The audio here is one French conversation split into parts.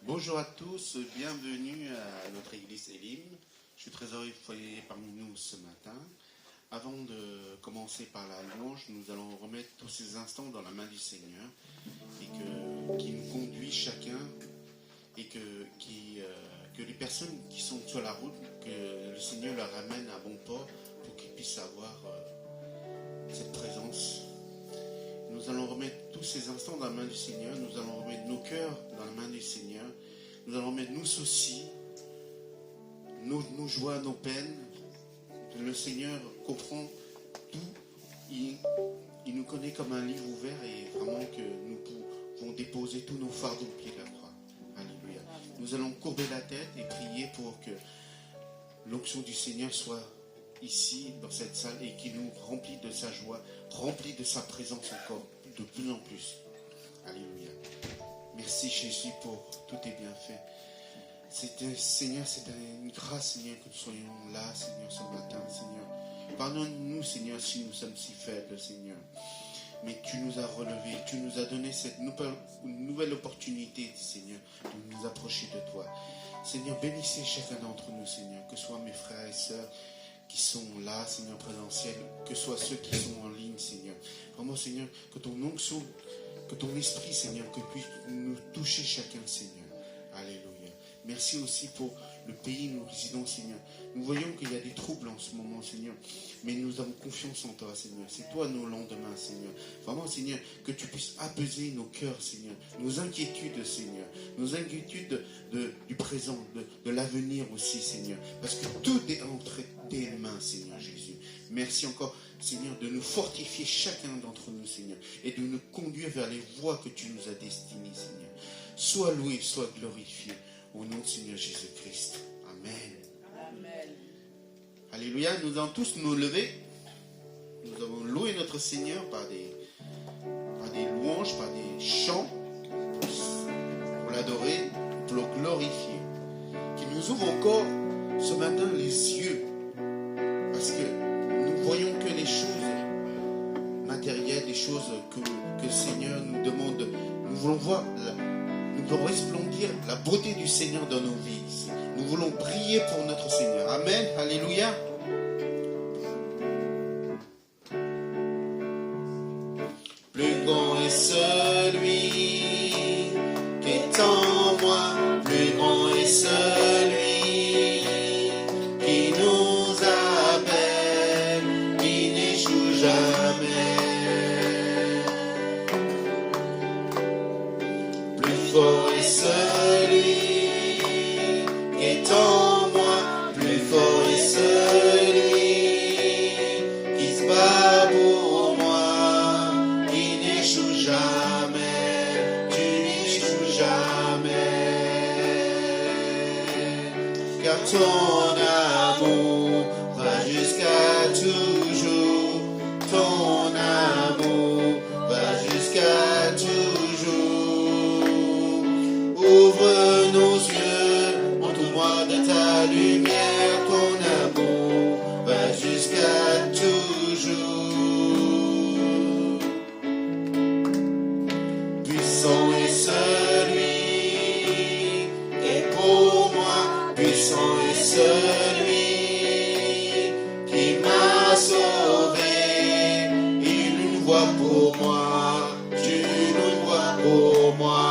Bonjour à tous, bienvenue à notre église Elim. Je suis très heureux que vous soyez parmi nous ce matin. Avant de commencer par la louange, nous allons remettre tous ces instants dans la main du Seigneur et qu'il nous conduit chacun et que les personnes qui sont sur la route, que le Seigneur leur ramène à bon port pour qu'ils puissent avoir cette présence. Nous allons remettre tous ces instants dans la main du Seigneur. Nous allons remettre nos cœurs dans la main du Seigneur. Nous allons remettre nos soucis, nos joies, nos peines. Le Seigneur comprend tout. Il nous connaît comme un livre ouvert et vraiment que nous pouvons déposer tous nos fardeaux au pied de la croix. Alléluia. Nous allons courber la tête et prier pour que l'onction du Seigneur soit ici, dans cette salle, et qu'il nous remplit de sa joie, remplit de sa présence encore, de plus en plus. Alléluia. Merci Jésus pour tous tes bienfaits. Seigneur, c'est une grâce, Seigneur, que nous soyons là, Seigneur, ce matin, Seigneur. Pardonne-nous, Seigneur, si nous sommes si faibles, Seigneur. Mais tu nous as relevés, tu nous as donné cette nouvelle opportunité, Seigneur, de nous approcher de toi. Seigneur, bénissez chacun d'entre nous, Seigneur, que ce soit mes frères et sœurs qui sont là, Seigneur, présentiels, que ce soit ceux qui sont en ligne, Seigneur. Vraiment, Seigneur, que ton onction, que ton esprit, Seigneur, que puisse nous toucher chacun, Seigneur. Alléluia. Merci aussi pour le pays où nous résidons, Seigneur. Nous voyons qu'il y a des troubles en ce moment, Seigneur. Mais nous avons confiance en toi, Seigneur. C'est toi nos lendemains, Seigneur. Vraiment, Seigneur, que tu puisses apaiser nos cœurs, Seigneur. Nos inquiétudes, Seigneur. Nos inquiétudes du présent, de l'avenir aussi, Seigneur. Parce que tout est entre tes mains, Seigneur Jésus. Merci encore, Seigneur, de nous fortifier chacun d'entre nous, Seigneur. Et de nous conduire vers les voies que tu nous as destinées, Seigneur. Sois loué, sois glorifié. Au nom de Seigneur Jésus-Christ. Amen. Amen. Alléluia. Nous allons tous nous lever. Nous avons loué notre Seigneur par des louanges, par des chants, pour l'adorer, pour le glorifier. Qu'il nous ouvre encore ce matin les yeux. Parce que nous voyons que les choses matérielles, les choses que le Seigneur nous demande. Nous voulons voir nous voulons resplendir la beauté du Seigneur dans nos vies. Nous voulons prier pour notre Seigneur. Amen. Alléluia. Plus grand est celui qui est en moi. Plus grand est celui qui nous appelle, qui n'échoue jamais. Plus fort est celui qui est en moi, plus fort est celui qui se bat pour moi, qui n'échoue jamais, tu n'échoues jamais, car ton amour va jusqu'à toujours, ton amour va jusqu'à toujours. Ouvre nos yeux, entoure-moi de ta lumière, ton amour va jusqu'à toujours. Puissant est celui qui est pour moi, puissant est celui qui m'a sauvé. Il une voix pour moi, tu une voix pour moi.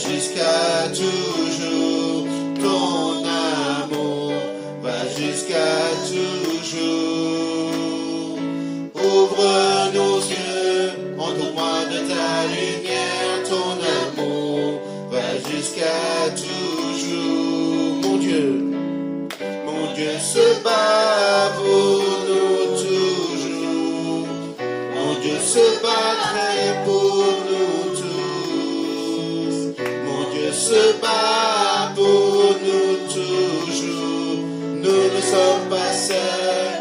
Jusqu'à toujours, ton amour va jusqu'à toujours. Ouvre nos yeux, entoure-moi de ta lumière, ton amour va jusqu'à toujours. Mon Dieu se bat pour nous toujours. Mon Dieu se battrait pour nous tous. Se bat pour nous toujours. Nous ne sommes pas seuls,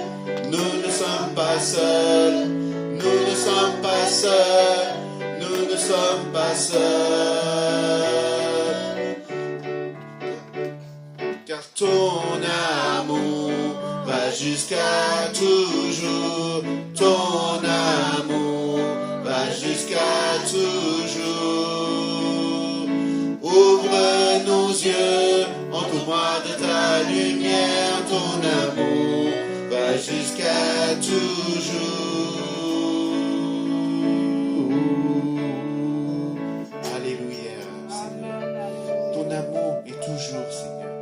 nous ne sommes pas seuls, nous ne sommes pas seuls, nous ne sommes pas seuls. Car ton amour va jusqu'à toujours, ton amour va jusqu'à toujours. Ouvre nos yeux, entoure-moi de ta lumière, ton amour va jusqu'à toujours. Alléluia, Seigneur. Ton amour est toujours, Seigneur.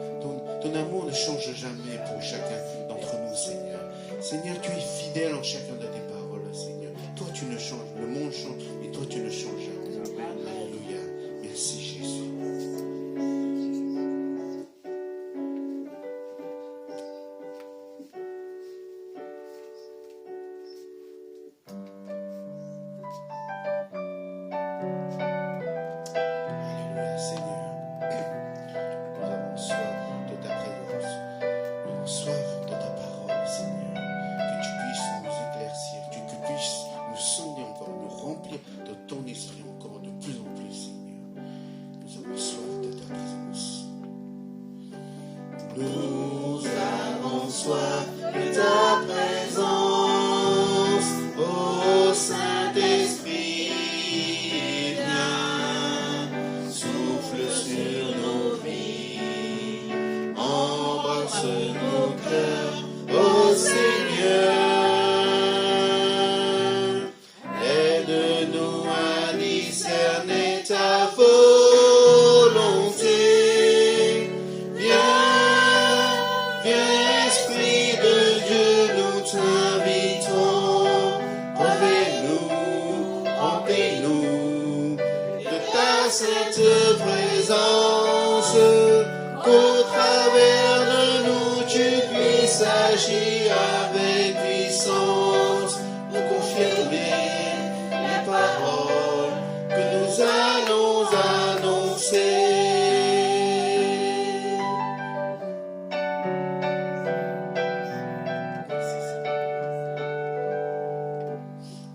Ton amour ne change jamais pour chacun d'entre nous, Seigneur. Seigneur, tu es fidèle en chacun de tes paroles, Seigneur. Toi, tu ne changes. Le monde change, mais toi, tu ne changes jamais. Alléluia. Merci, Jésus. Alléluia, Seigneur. Nous avons soif de ta présence. Nous avons soif de ta parole, Seigneur. Que tu puisses nous éclaircir, que tu puisses nous sonder encore, nous remplir de ton esprit encore de plus en plus, Seigneur. Nous avons soif de ta présence. Nous avons soif de ta présence, ô Saint-Esprit, viens, souffle sur nos vies, embrasse nos cœurs, ô Seigneur, aide-nous à discerner ta volonté. Viens, Esprit de Dieu, nous t'invitons. Remplis-nous de ta sainte présence, qu'au travers de nous tu puisses agir avec puissance pour confirmer les paroles que nous allons annoncer.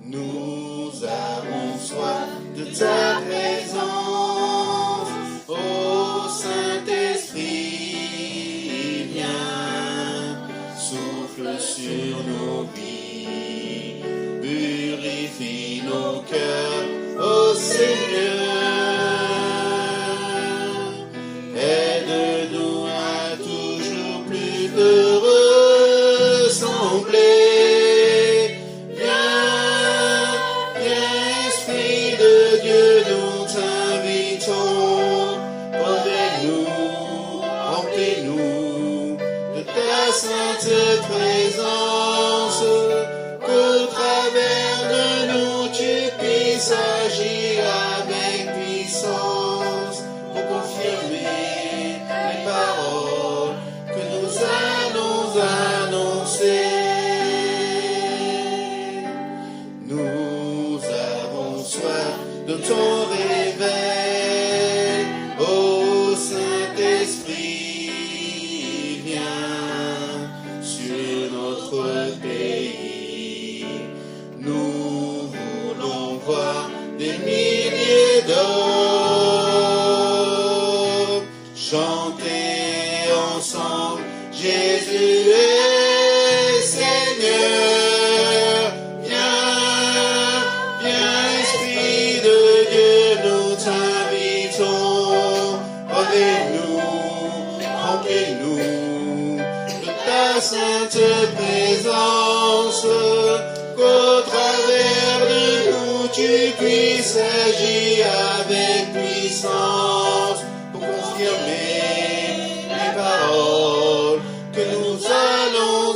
Nous avons soif de ta présence, ô Saint-Esprit, viens, souffle sur nos vies, purifie nos cœurs, ô Seigneur, aide-nous à toujours plus te ressembler. Sainte présence, qu'au travers de nous tu puisses agir avec puissance pour confirmer les paroles que nous allons annoncer. Nous avons soif de ton réveil, ô Saint-Esprit, viens sur notre pays. Nous voulons voir des milliers d'hommes chanter ensemble Jésus est Seigneur. Viens, Esprit de Dieu, nous t'invitons. Remplis-nous de ta sainte présence, qu'au travers de nous tu puisses agir avec puissance pour confirmer les paroles que nous allons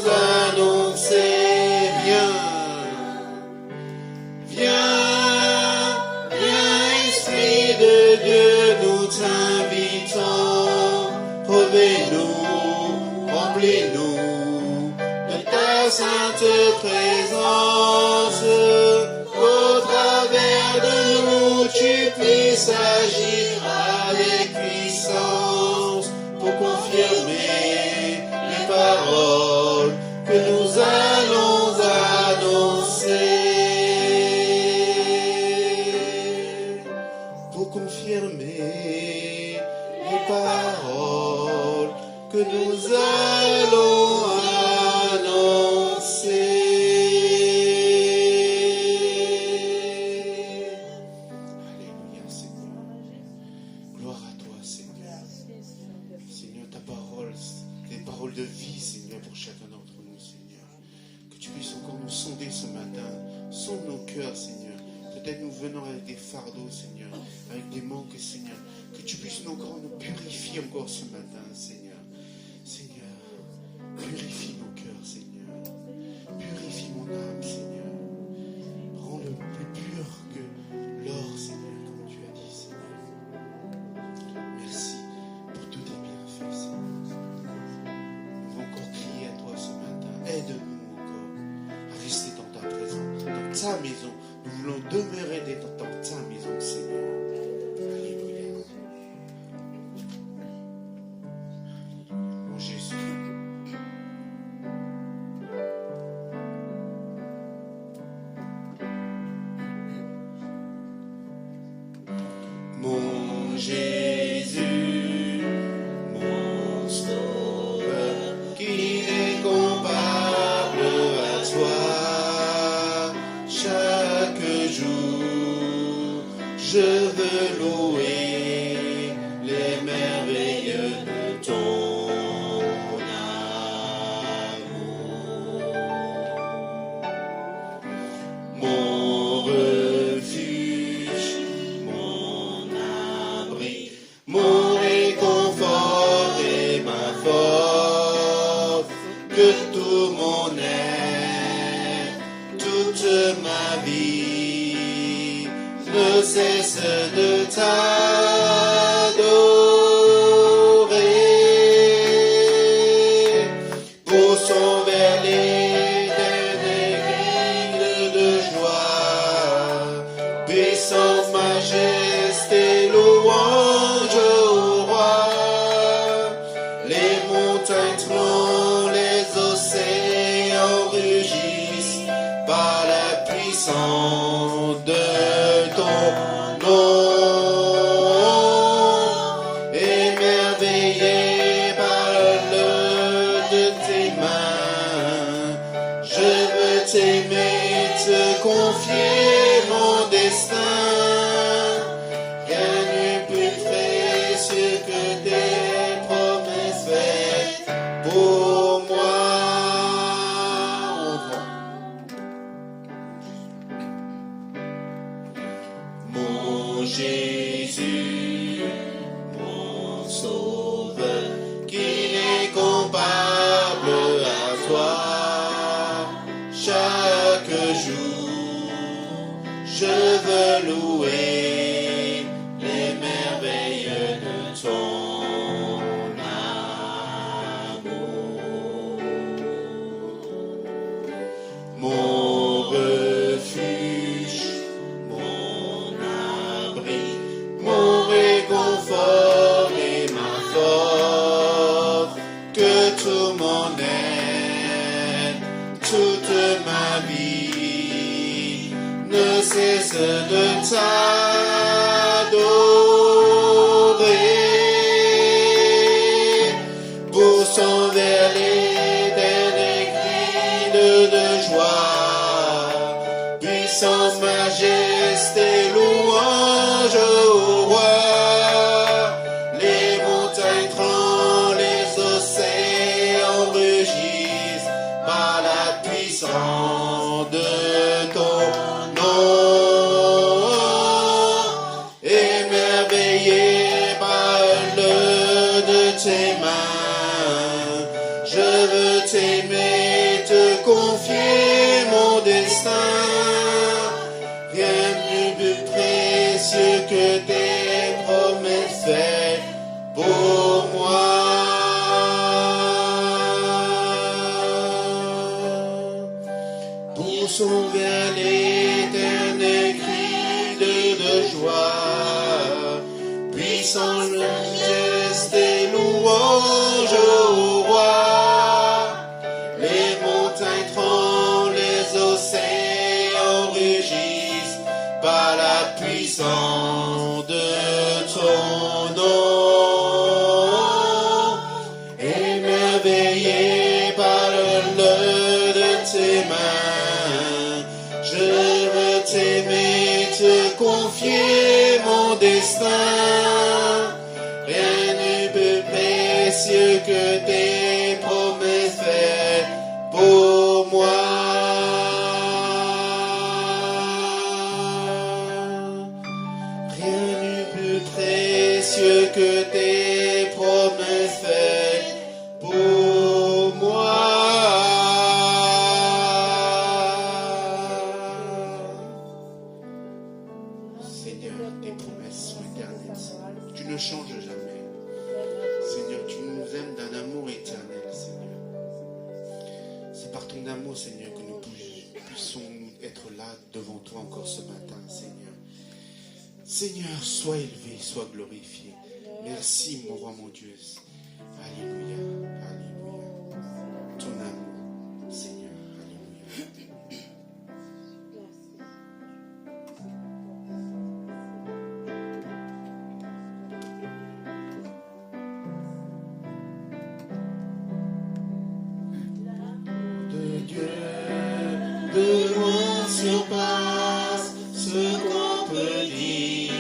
annoncer. Viens, Esprit de Dieu, nous t'invitons. Remplis-nous de ta sainte présence, qu'au travers de nous tu puisses agir avec puissance pour confirmer les paroles que nous allons annoncer. Pour confirmer les paroles que nous allons annoncer. cœur, Seigneur. Peut-être nous venons avec des fardeaux, Seigneur, avec des manques, Seigneur. Que tu puisses encore nous purifier encore ce matin, Seigneur. Seigneur, purifie nos cœurs, Seigneur. Purifie mon âme, Seigneur. Rends-le plus pur que l'or, Seigneur, comme tu as dit, Seigneur. Merci pour tous tes bienfaits, Seigneur. Nous voulons encore crier à toi ce matin. Aide-nous encore à rester dans ta présence, dans ta maison. Nous voulons demeurer dans ta maison, Seigneur. Alléluia. Mon Jésus. Mon Jésus, mon Sauveur, qui est comparable à toi. Chaque jour, je veux louer les merveilles de ton amour. Mon refuge, mon abri, mon réconfort et ma force, que tout mon être, toute ma vie ne cesse de t'adorer. Poussons vers l'éternel cri de joie, puissance, majesté, louange au roi. Les montagnes tremblent, les océans rugissent par la puissance de ton nom. Émerveillé par l'œuvre de tes mains, je veux t'aimer, te confier mon destin. Rien n'est plus précieux que tes promesses faites pour moi. Mon Jésus, mon Sauveur, qui est comparable à toi. Chaque jour, je veux louer les merveilles de ton amour. Mon refuge, mon abri, mon réconfort et ma force, que tout mon être, toute ma vie ne cesse de t'adorer. Poussons vers l'éternel cri de joie, puissance, majesté, louange au roi. Les montagnes tremblent, les océans rugissent par la puissance de ton nom. Émerveillé par l'œuvre de tes mains, je veux t'aimer, te confier mon destin. Rien de plus précieux que tes promesses faites pour moi. Poussons vers l'éternel cri de joie, puissance, majesté, louange au roi. Les montagnes tremblent, les océans rugissent par la puissance de ton nom. Émerveillé par l'œuvre de tes mains, je veux t'aimer, te confier mon destin. Rien n'est plus précieux que tes promesses faites pour moi. précieux que tes promesses faites pour moi. Seigneur, tes promesses sont éternelles, Seigneur. Tu ne changes jamais. Seigneur, tu nous aimes d'un amour éternel, Seigneur. C'est par ton amour, Seigneur, que nous puissions être là devant toi encore ce matin, Seigneur. Seigneur, sois élevé, sois glorifié. Merci, mon roi, mon Dieu. Alléluia, alléluia. Ton amour, Seigneur, alléluia. De Dieu, de loin surpasse ce qu'on peut dire.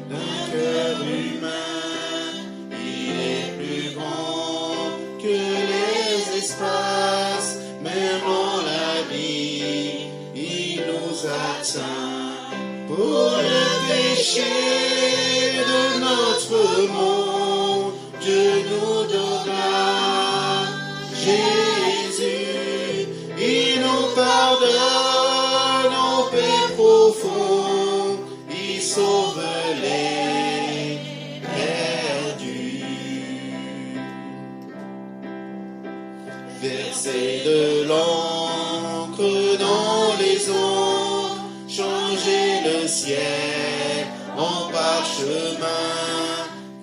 D'un cœur humain, il est plus grand que les espaces. Même en la vie, il nous atteint. Pour le péché de notre monde, Dieu nous donna Jésus. Il nous pardonne nos péchés profonds. Il sauve les perdus. Verser de l'encre dans les eaux, changer le ciel en parchemin,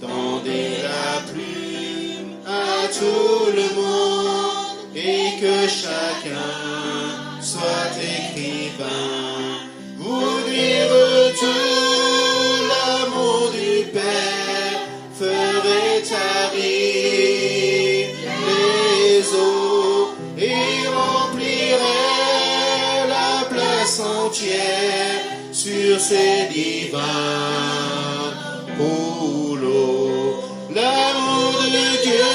tendez la plume à tout le monde et que chacun soit écrivain. Vous dire tout l'amour du Père ferait tarir les eaux et remplirait la place entière sur ces divins rouleaux. L'amour de Dieu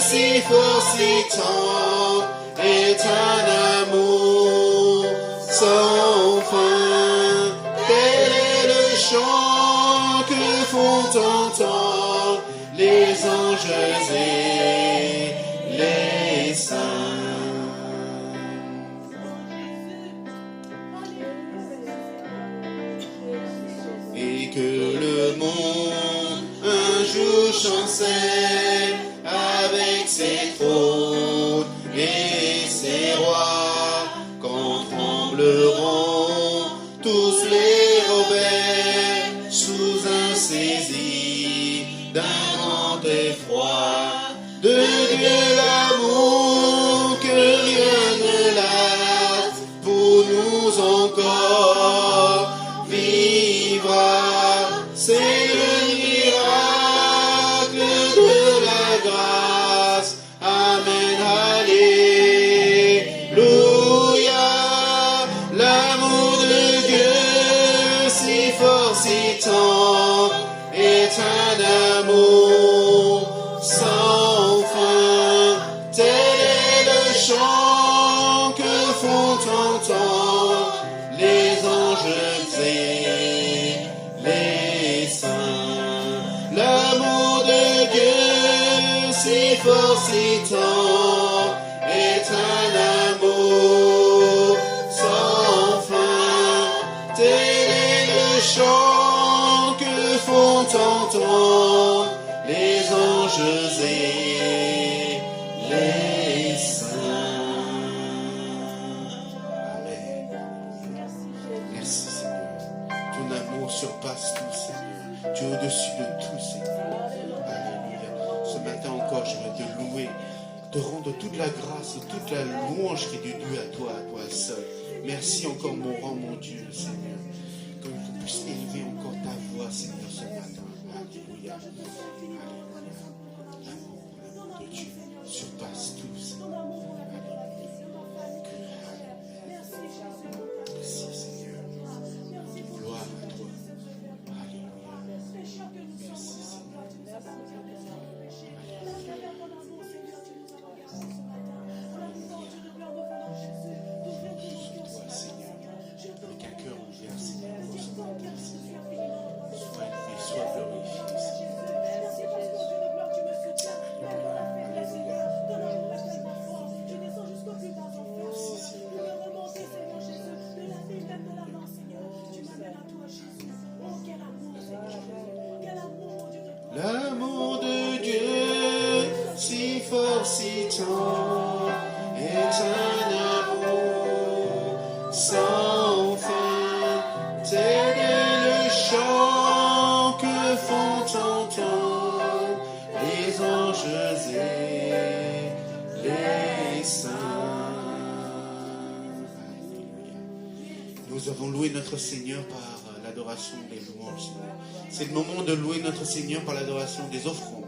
si fort, si tendre, est un amour sans fin. Tel est le chant que font entendre les anges et les saints. Et que le monde un jour chancelle avec ses trônes et ses rois, quand trembleront tous les rebelles sous un saisi d'un grand effroi. De Dieu l'amour que rien ne lasse, pour nous encore vivra. C'est le miracle de la grâce. Amen, alléluia. L'amour de Dieu si fort, si tendre, est un amour sans fin. Tel est le chant que font entendre les anges et les saints. L'amour de Dieu si fort, si tendre, est un amour sans fin. Tel est le chant que font entendre les anges et les saints. Amen. Merci Seigneur. Ton amour surpasse tout, Seigneur. Tu es au-dessus de tout, Seigneur. Alléluia. Ce matin encore, je vais te louer, te rendre toute la grâce, toute la louange qui est due à toi seul. Merci encore, mon rang, mon Dieu, Seigneur. Que tu puisses élever encore ta voix, Seigneur, ce matin. Alléluia. Alléluia. L'amour de Dieu surpasse tout, Seigneur. Merci, Seigneur. Gloire à toi. Alléluia. Merci, Seigneur. Sur toi, Seigneur. Avec un cœur ouvert, Seigneur. Sois élevé, sois glorifié, Seigneur. temps est un amour sans fin. Tel est le chant que font entendre les anges et les saints. Nous avons loué notre Seigneur par l'adoration des louanges. C'est le moment de louer notre Seigneur par l'adoration des offrandes.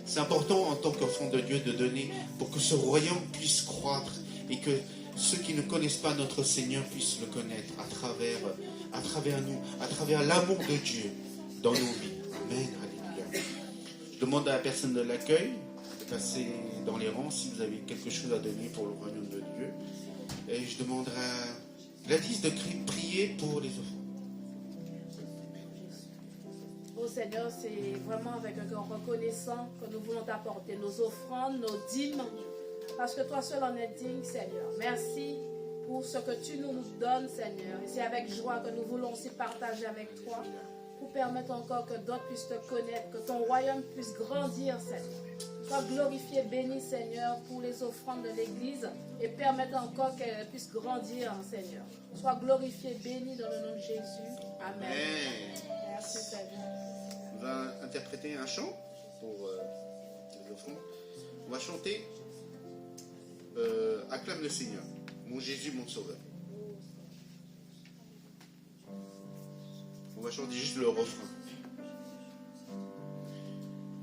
C'est important en tant qu'enfant de Dieu de donner pour que ce royaume puisse croître et que ceux qui ne connaissent pas notre Seigneur puissent le connaître à travers nous, à travers l'amour de Dieu dans nos vies. Amen. Alléluia. Je demande à la personne de l'accueil de passer dans les rangs si vous avez quelque chose à donner pour le royaume de Dieu. Et je demanderai à Gladys de prier pour les offrandes. Oh Seigneur, c'est vraiment avec un cœur reconnaissant que nous voulons t'apporter nos offrandes, nos dîmes, parce que toi seul en es digne, Seigneur. Merci pour ce que tu nous donnes, Seigneur. Et c'est avec joie que nous voulons aussi partager avec toi, pour permettre encore que d'autres puissent te connaître, que ton royaume puisse grandir, Seigneur. Sois glorifié, béni, Seigneur, pour les offrandes de l'Église et permettre encore qu'elles puissent grandir, Seigneur. Sois glorifié, béni dans le nom de Jésus. Amen. Merci, Seigneur. On va interpréter un chant pour les offrandes. On va chanter Acclame le Seigneur, mon Jésus, mon Sauveur. On va chanter juste le refrain.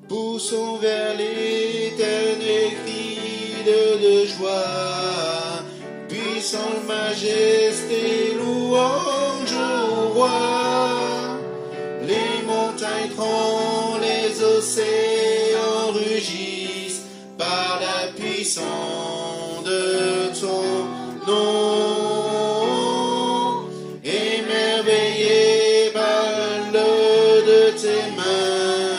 Poussons vers l'éternel cri de joie, puissante majesté, louange au roi. Les montagnes tremblent, les océans rugissent par la puissance de ton nom. Émerveillé par l'œuvre de tes mains,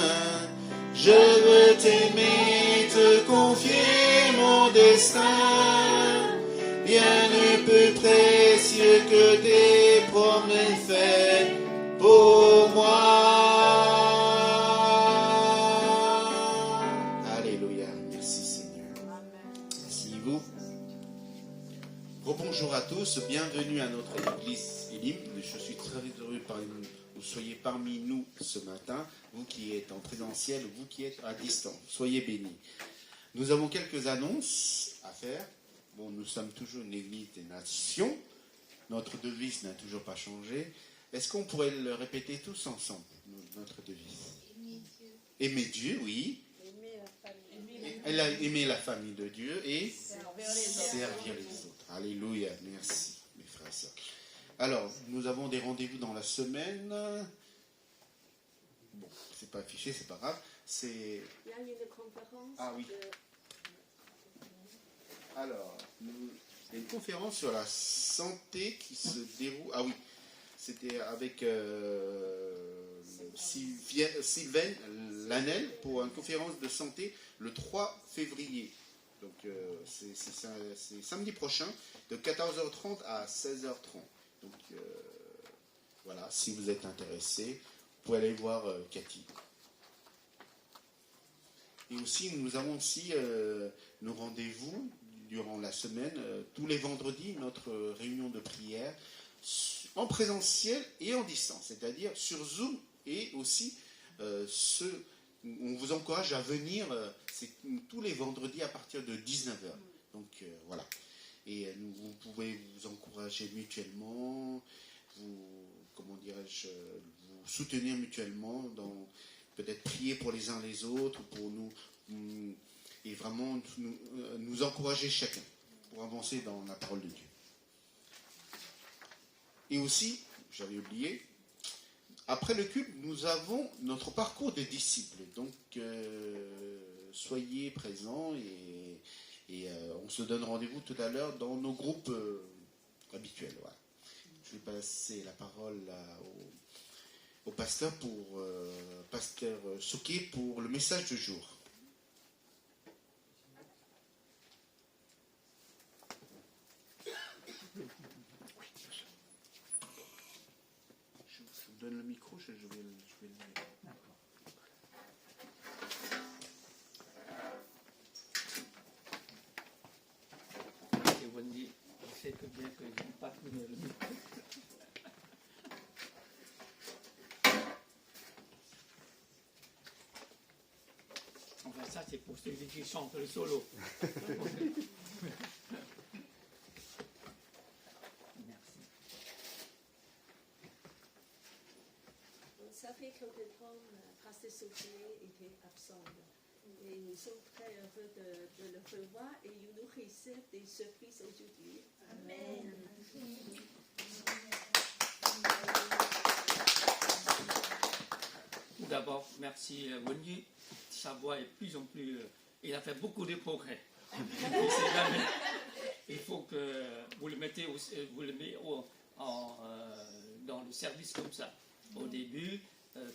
je veux t'aimer, te confier mon destin. Rien ne peut précieux que tes promesses faites pour moi. Alléluia. Merci Seigneur. Asseyez-vous. Bonjour à tous. Bienvenue à notre église Elim. Je suis très heureux que vous soyez parmi nous ce matin. Vous qui êtes en présentiel, vous qui êtes à distance. Soyez bénis. Nous avons quelques annonces à faire. Bon, nous sommes toujours une église des nations. Notre devise n'a toujours pas changé. Est-ce qu'on pourrait le répéter tous ensemble, notre devise? Aimer Dieu, oui. Elle a aimé la famille de Dieu et servir les autres. Alléluia, merci mes frères et sœurs. Alors, nous avons des rendez-vous dans la semaine. Bon, c'est pas affiché, c'est pas grave. C'est... Il y a une conférence. Ah oui. Alors, il y a une conférence sur la santé qui se déroule. Ah oui. C'était avec Sylvain Lanel pour une conférence de santé le 3 février. Donc c'est samedi prochain de 14h30 à 16h30. Donc voilà, si vous êtes intéressé, vous pouvez aller voir Cathy. Et aussi, nous avons aussi nos rendez-vous durant la semaine, tous les vendredis, notre réunion de prière en présentiel et en distance, c'est-à-dire sur Zoom et aussi on vous encourage à venir tous les vendredis à partir de 19h. Donc voilà. Et vous pouvez vous encourager mutuellement, vous soutenir mutuellement, peut-être prier pour les uns les autres, pour nous, et vraiment nous encourager chacun pour avancer dans la parole de Dieu. Et aussi, j'avais oublié, après le culte, nous avons notre parcours de disciples. Donc, soyez présents et on se donne rendez-vous tout à l'heure dans nos groupes habituels. Voilà. Je vais passer la parole au pasteur pasteur Souké pour le message du jour. Je vous donne le micro, je vais le mettre. que bien que je n'ai pas trouvé le micro. Enfin, ça, c'est pour celui qui chante le solo. Merci. Ça fait quelque temps, Pasteur Soufflé était absent. Et nous sommes très heureux de le revoir et il nous réserve des surprises aujourd'hui. Amen. Tout d'abord, merci Wendy. Sa voix est de plus en plus... il a fait beaucoup de progrès. Il faut que vous le mettez, dans le service comme ça. Au début,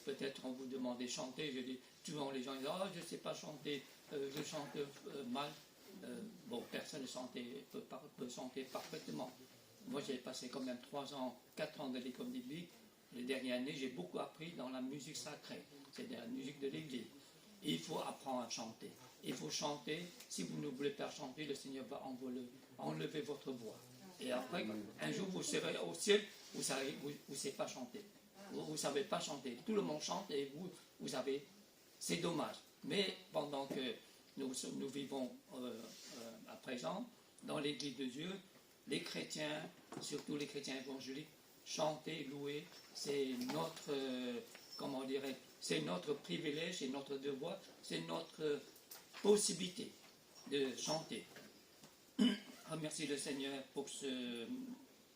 peut-être on vous demandait de chanter. Je dis, souvent les gens disent, oh, je ne sais pas chanter, je chante mal. Bon, personne ne peut chanter parfaitement. Moi, j'ai passé quand même 3 ans, 4 ans de l'école biblique. Les dernières années, j'ai beaucoup appris dans la musique sacrée, c'est la musique de l'église. Il faut apprendre à chanter. Il faut chanter. Si vous ne voulez pas chanter, le Seigneur va enlever votre voix. Et après, un jour, vous serez au ciel, vous ne savez pas chanter. Vous ne savez pas chanter. Tout le monde chante et vous savez. C'est dommage. Mais pendant que nous vivons à présent, dans l'église de Dieu, les chrétiens, surtout les chrétiens évangéliques, chanter, louer, c'est notre, c'est notre privilège, c'est notre devoir, c'est notre possibilité de chanter. Remercie le Seigneur pour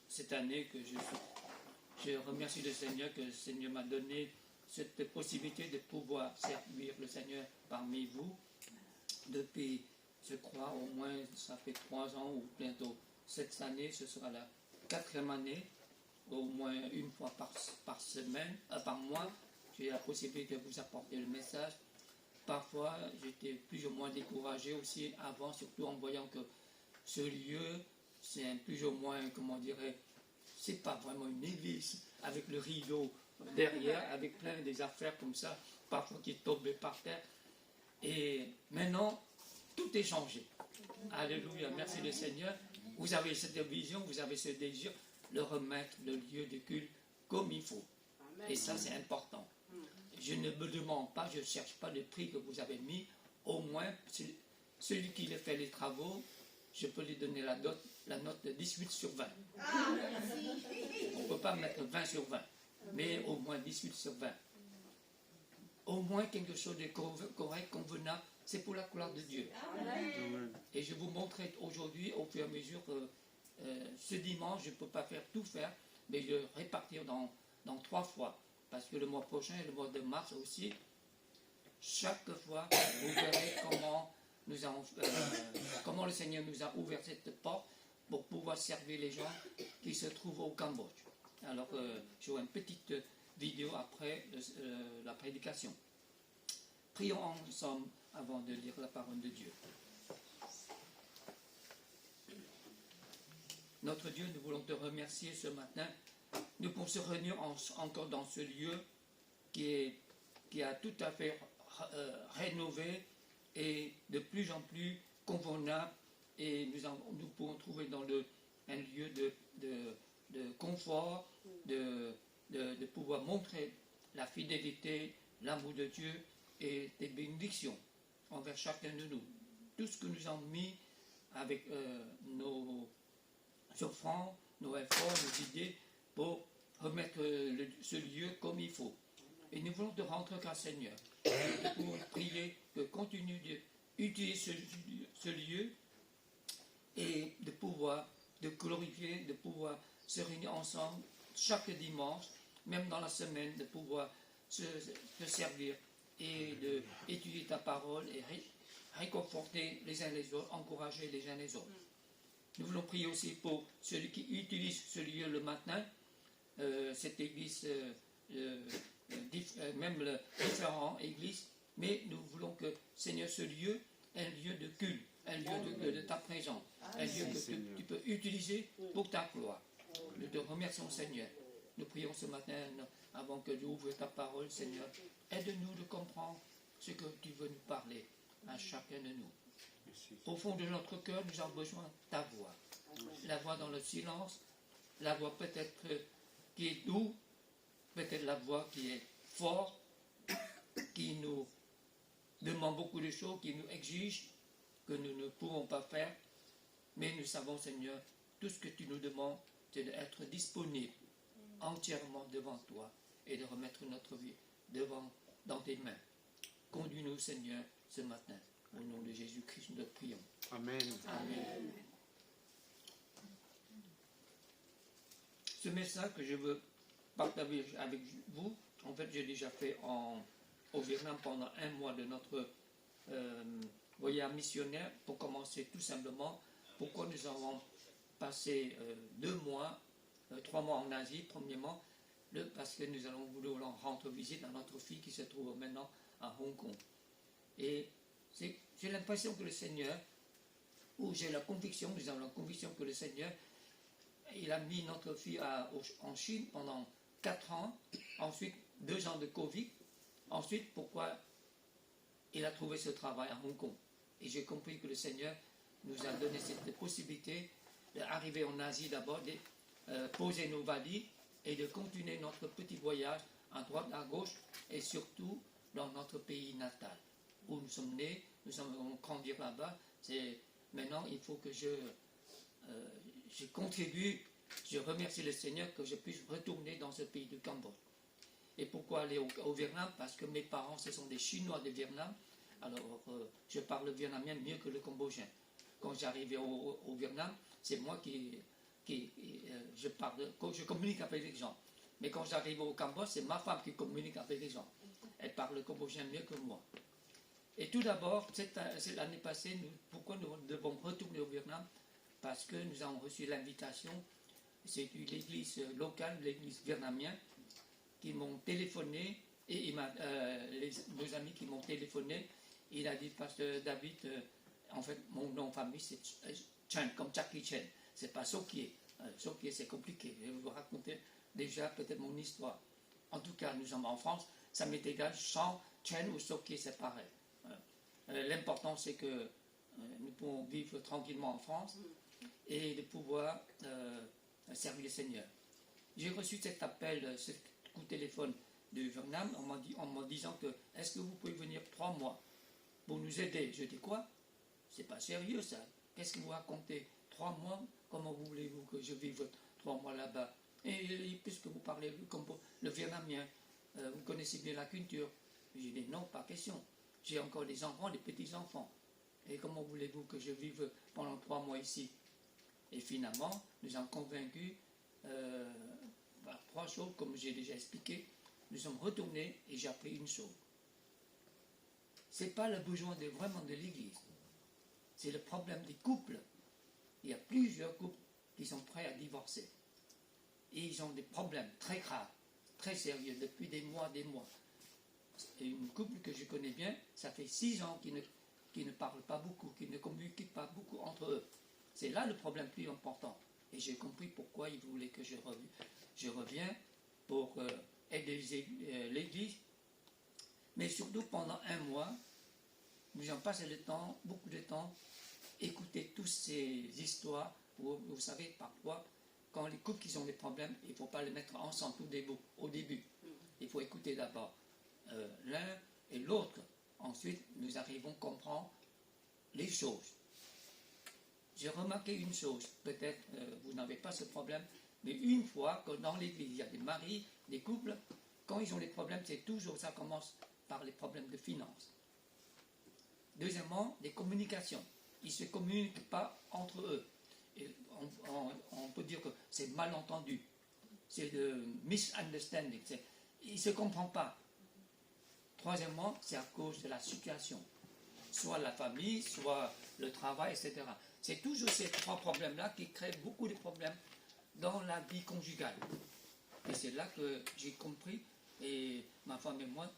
cette année que je remercie le Seigneur que le Seigneur m'a donné cette possibilité de pouvoir servir le Seigneur parmi vous. Depuis, je crois, au moins, ça fait 3 ans ou bientôt cette année, ce sera la 4e année, au moins une fois par semaine, par mois, j'ai la possibilité de vous apporter le message. Parfois, j'étais plus ou moins découragé aussi avant, surtout en voyant que ce lieu, c'est plus ou moins, comment dirais, c'est pas vraiment une église, avec le rideau derrière, avec plein des affaires comme ça, parfois qui tombaient par terre. Et maintenant, tout est changé. Alléluia, merci le Seigneur. Vous avez cette vision, vous avez ce désir de remettre le lieu de culte comme il faut. Et ça, c'est important. Je ne me demande pas, je ne cherche pas le prix que vous avez mis. Au moins, celui qui a fait les travaux, je peux lui donner la note de 18 sur 20. On ne peut pas mettre 20 sur 20, mais au moins 18 sur 20. Au moins quelque chose de correct, convenable, c'est pour la gloire de Dieu. Et je vous montrerai aujourd'hui, au fur et à mesure que ce dimanche, je ne peux pas tout faire, mais je vais répartir dans 3 fois. Parce que le mois prochain et le mois de mars aussi, chaque fois, vous verrez comment le Seigneur nous a ouvert cette porte pour pouvoir servir les gens qui se trouvent au Cambodge. Alors, j'aurai une petite vidéo après la prédication. Prions ensemble avant de lire la parole de Dieu. Notre Dieu, nous voulons te remercier ce matin. Nous pouvons se réunir encore dans ce lieu qui a tout à fait rénové et de plus en plus convenable. Et nous pouvons trouver dans un lieu de confort, de pouvoir montrer la fidélité, l'amour de Dieu et des bénédictions envers chacun de nous. Tout ce que nous avons mis avec nos offrandes, nos efforts, nos idées, pour remettre ce lieu comme il faut. Et nous voulons te rendre grâce, Seigneur. Nous pouvons prier que continue d'utiliser ce lieu et de glorifier, de pouvoir se réunir ensemble chaque dimanche, même dans la semaine, de pouvoir te servir et d'étudier ta parole et réconforter les uns les autres, encourager les uns les autres. Nous voulons prier aussi pour celui qui utilise ce lieu le matin, cette église, même les différentes églises, mais nous voulons que, Seigneur, ce lieu est un lieu de culte, un lieu de ta présence, un lieu que tu peux utiliser pour ta gloire. Nous te remercions, Seigneur. Nous prions ce matin, avant que tu ouvres ta parole, Seigneur, aide-nous de comprendre ce que tu veux nous parler à chacun de nous. Au fond de notre cœur, nous avons besoin de ta voix. la voix dans le silence, la voix peut-être qui est doux, peut-être la voix qui est forte, qui nous demande beaucoup de choses, qui nous exige, que nous ne pourrons pas faire. Mais nous savons, Seigneur, tout ce que tu nous demandes, c'est d'être disponible entièrement devant toi et de remettre notre vie dans tes mains. Conduis-nous, Seigneur, ce matin. Au nom de Jésus-Christ, nous te prions. Amen. Amen. Ce message que je veux partager avec vous, en fait, j'ai déjà fait au Vietnam pendant 1 mois de notre voyage missionnaire. Pour commencer, tout simplement, pourquoi nous avons passé 2 mois, 3 mois en Asie, premièrement, parce que nous voulons rendre visite à notre fille qui se trouve maintenant à Hong Kong. Et j'ai l'impression que le Seigneur, ou j'ai la conviction, nous avons la conviction que le Seigneur, il a mis notre fille en Chine pendant 4 ans, ensuite 2 ans de Covid, ensuite pourquoi il a trouvé ce travail à Hong Kong. Et j'ai compris que le Seigneur nous a donné cette possibilité d'arriver en Asie d'abord, de poser nos valises et de continuer notre petit voyage à droite, à gauche et surtout dans notre pays natal où nous sommes nés, nous sommes grandis là-bas. Maintenant, il faut que je contribue, je remercie le Seigneur que je puisse retourner dans ce pays du Cambodge. Et pourquoi aller au Vietnam? Parce que mes parents, ce sont des Chinois de Vietnam. Alors, je parle le vietnamien mieux que le cambodgien. Quand j'arrivais au Vietnam, c'est moi je communique avec les gens. Mais quand j'arrive au Cambodge, c'est ma femme qui communique avec les gens. Elle parle le cambodgien mieux que moi. Et tout d'abord, l'année passée, pourquoi nous devons retourner au Vietnam? Parce que nous avons reçu l'invitation, c'est l'église locale, l'église vietnamienne, qui m'ont téléphoné, et nos amis qui m'ont téléphoné, il a dit, Pasteur David, en fait, mon nom de famille, c'est Chan, comme Jackie Chan. C'est pas Sokier. Sokier, c'est compliqué. Je vais vous raconter déjà peut-être mon histoire. En tout cas, nous sommes en France, ça m'est égal, Chan, Chen ou Sokier, c'est pareil. L'important, c'est que nous pouvons vivre tranquillement en France et de pouvoir servir le Seigneur. J'ai reçu cet appel, ce coup de téléphone de Vietnam en me disant que est-ce que vous pouvez venir 3 mois pour nous aider? Je dis quoi? C'est pas sérieux ça. Qu'est-ce que vous racontez? 3 mois? Comment voulez-vous que je vive 3 mois là-bas? Et puisque vous parlez comme le vietnamien, vous connaissez bien la culture. J'ai dit non, pas question. J'ai encore des enfants, des petits-enfants. Et comment voulez-vous que je vive pendant 3 mois ici? Et finalement, nous sommes convaincus, 3 choses, comme j'ai déjà expliqué. Nous sommes retournés et j'ai appris une chose. Ce n'est pas le besoin vraiment de l'Église. C'est le problème des couples. Il y a plusieurs couples qui sont prêts à divorcer. Et ils ont des problèmes très graves, très sérieux, depuis des mois, des mois. Et une couple que je connais bien, ça fait 6 ans qui ne parlent pas beaucoup, qui ne communiquent pas beaucoup entre eux. C'est là le problème plus important. Et j'ai compris pourquoi ils voulaient que je revienne pour aider l'Église. Mais surtout pendant 1 mois, nous avons passé le temps, beaucoup de temps, écouter toutes ces histoires. Vous savez, parfois, quand les couples qui ont des problèmes, il ne faut pas les mettre ensemble au début. Il faut écouter d'abord l'un et l'autre. Ensuite, nous arrivons à comprendre les choses. J'ai remarqué une chose, peut-être vous n'avez pas ce problème, mais une fois que dans l'église, il y a des maris, des couples, quand ils ont des problèmes, c'est toujours, ça commence par les problèmes de finances. Deuxièmement, des communications. Ils ne se communiquent pas entre eux. Et on peut dire que c'est malentendu. C'est de misunderstanding. Ils ne se comprennent pas. Troisièmement, c'est à cause de la situation. Soit la famille, soit le travail, etc. C'est toujours ces 3 problèmes-là qui créent beaucoup de problèmes dans la vie conjugale. Et c'est là que j'ai compris, et ma femme et moi,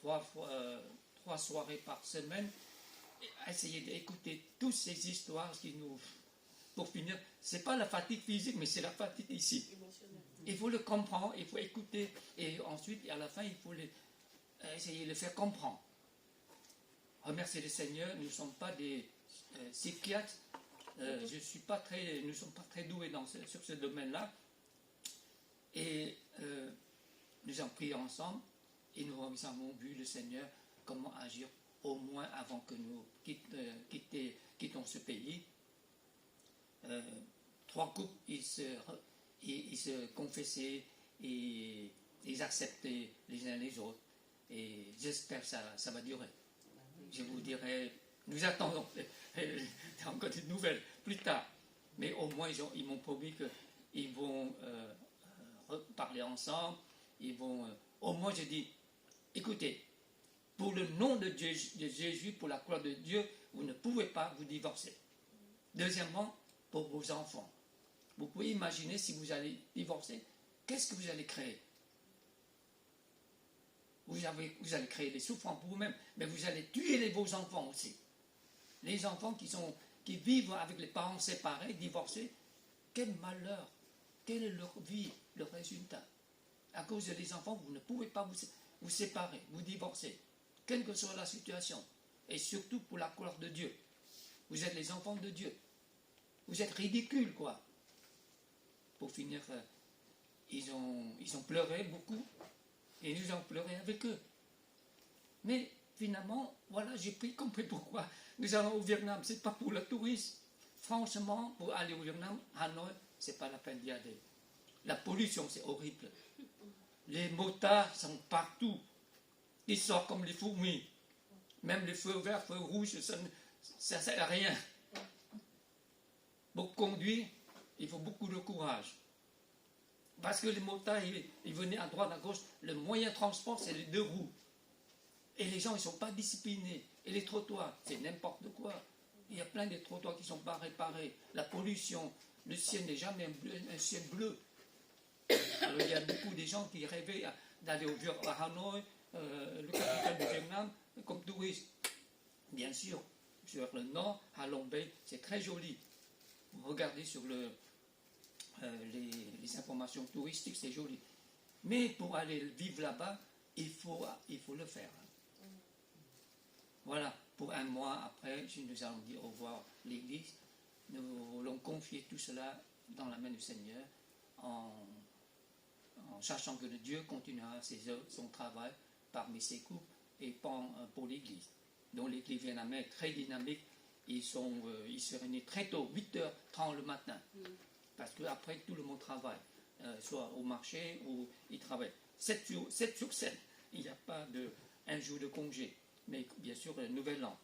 3 soirées par semaine, essayer d'écouter toutes ces histoires qui nous... Pour finir, ce n'est pas la fatigue physique, mais c'est la fatigue ici. Il faut le comprendre, il faut écouter, et ensuite, à la fin, il faut essayer de le faire comprendre. Remercier le Seigneur, nous ne sommes pas des psychiatres, Nous ne sommes pas très doués sur ce domaine-là. Et nous avons prié ensemble et nous avons vu le Seigneur comment agir au moins avant que nous quittons ce pays. 3 couples, ils se confessaient et ils acceptaient les uns les autres. Et j'espère que ça va durer. Je vous dirai, nous attendons encore des nouvelles plus tard. Mais au moins, ils m'ont promis qu'ils vont reparler ensemble. Ils vont. Au moins, j'ai dit, écoutez, pour le nom de Jésus, pour la gloire de Dieu, vous ne pouvez pas vous divorcer. Deuxièmement, pour vos enfants. Vous pouvez imaginer si vous allez divorcer, qu'est-ce que vous allez créer? Vous allez créer des souffrances pour vous-même, mais vous allez tuer vos enfants aussi. Les enfants qui vivent avec les parents séparés, divorcés, quel malheur, quelle est leur vie, leur résultat. À cause des enfants, vous ne pouvez pas vous séparer, vous divorcer, quelle que soit la situation. Et surtout pour la gloire de Dieu. Vous êtes les enfants de Dieu. Vous êtes ridicules, quoi. Pour finir, ils ont pleuré beaucoup. Et nous avons pleuré avec eux. Mais finalement, voilà, j'ai compris pourquoi nous allons au Vietnam. Ce n'est pas pour le tourisme. Franchement, pour aller au Vietnam, Hanoï, ce n'est pas la peine d'y aller. La pollution, c'est horrible. Les motards sont partout. Ils sortent comme les fourmis. Même les feux verts, feux rouges, ça ne sert à rien. Pour conduire, il faut beaucoup de courage. Parce que les motards, ils venaient à droite, à gauche. Le moyen de transport, c'est les 2 roues. Et les gens, ils ne sont pas disciplinés. Et les trottoirs, c'est n'importe quoi. Il y a plein de trottoirs qui ne sont pas réparés. La pollution, le ciel n'est jamais un ciel bleu. Alors, il y a beaucoup de gens qui rêvaient d'aller à Hanoï, le capital du Vietnam, comme touristes. Bien sûr, sur le nord, à Long Bay, c'est très joli. Vous regardez sur les informations touristiques, c'est joli. Mais pour aller vivre là-bas, il faut le faire. Voilà, pour 1 mois après, nous allons dire au revoir à l'Église. Nous voulons confier tout cela dans la main du Seigneur en sachant que Dieu continuera ses œuvres, son travail parmi ses couples et pour l'Église. Donc l'Église vietnamienne est très dynamique. Ils se réunissent très tôt, 8h30 le matin. Parce qu'après, tout le monde travaille. Soit au marché ou ils travaillent. 7 sur 7. Il n'y a pas un jour de congé. Mais bien sûr, le nouvel an.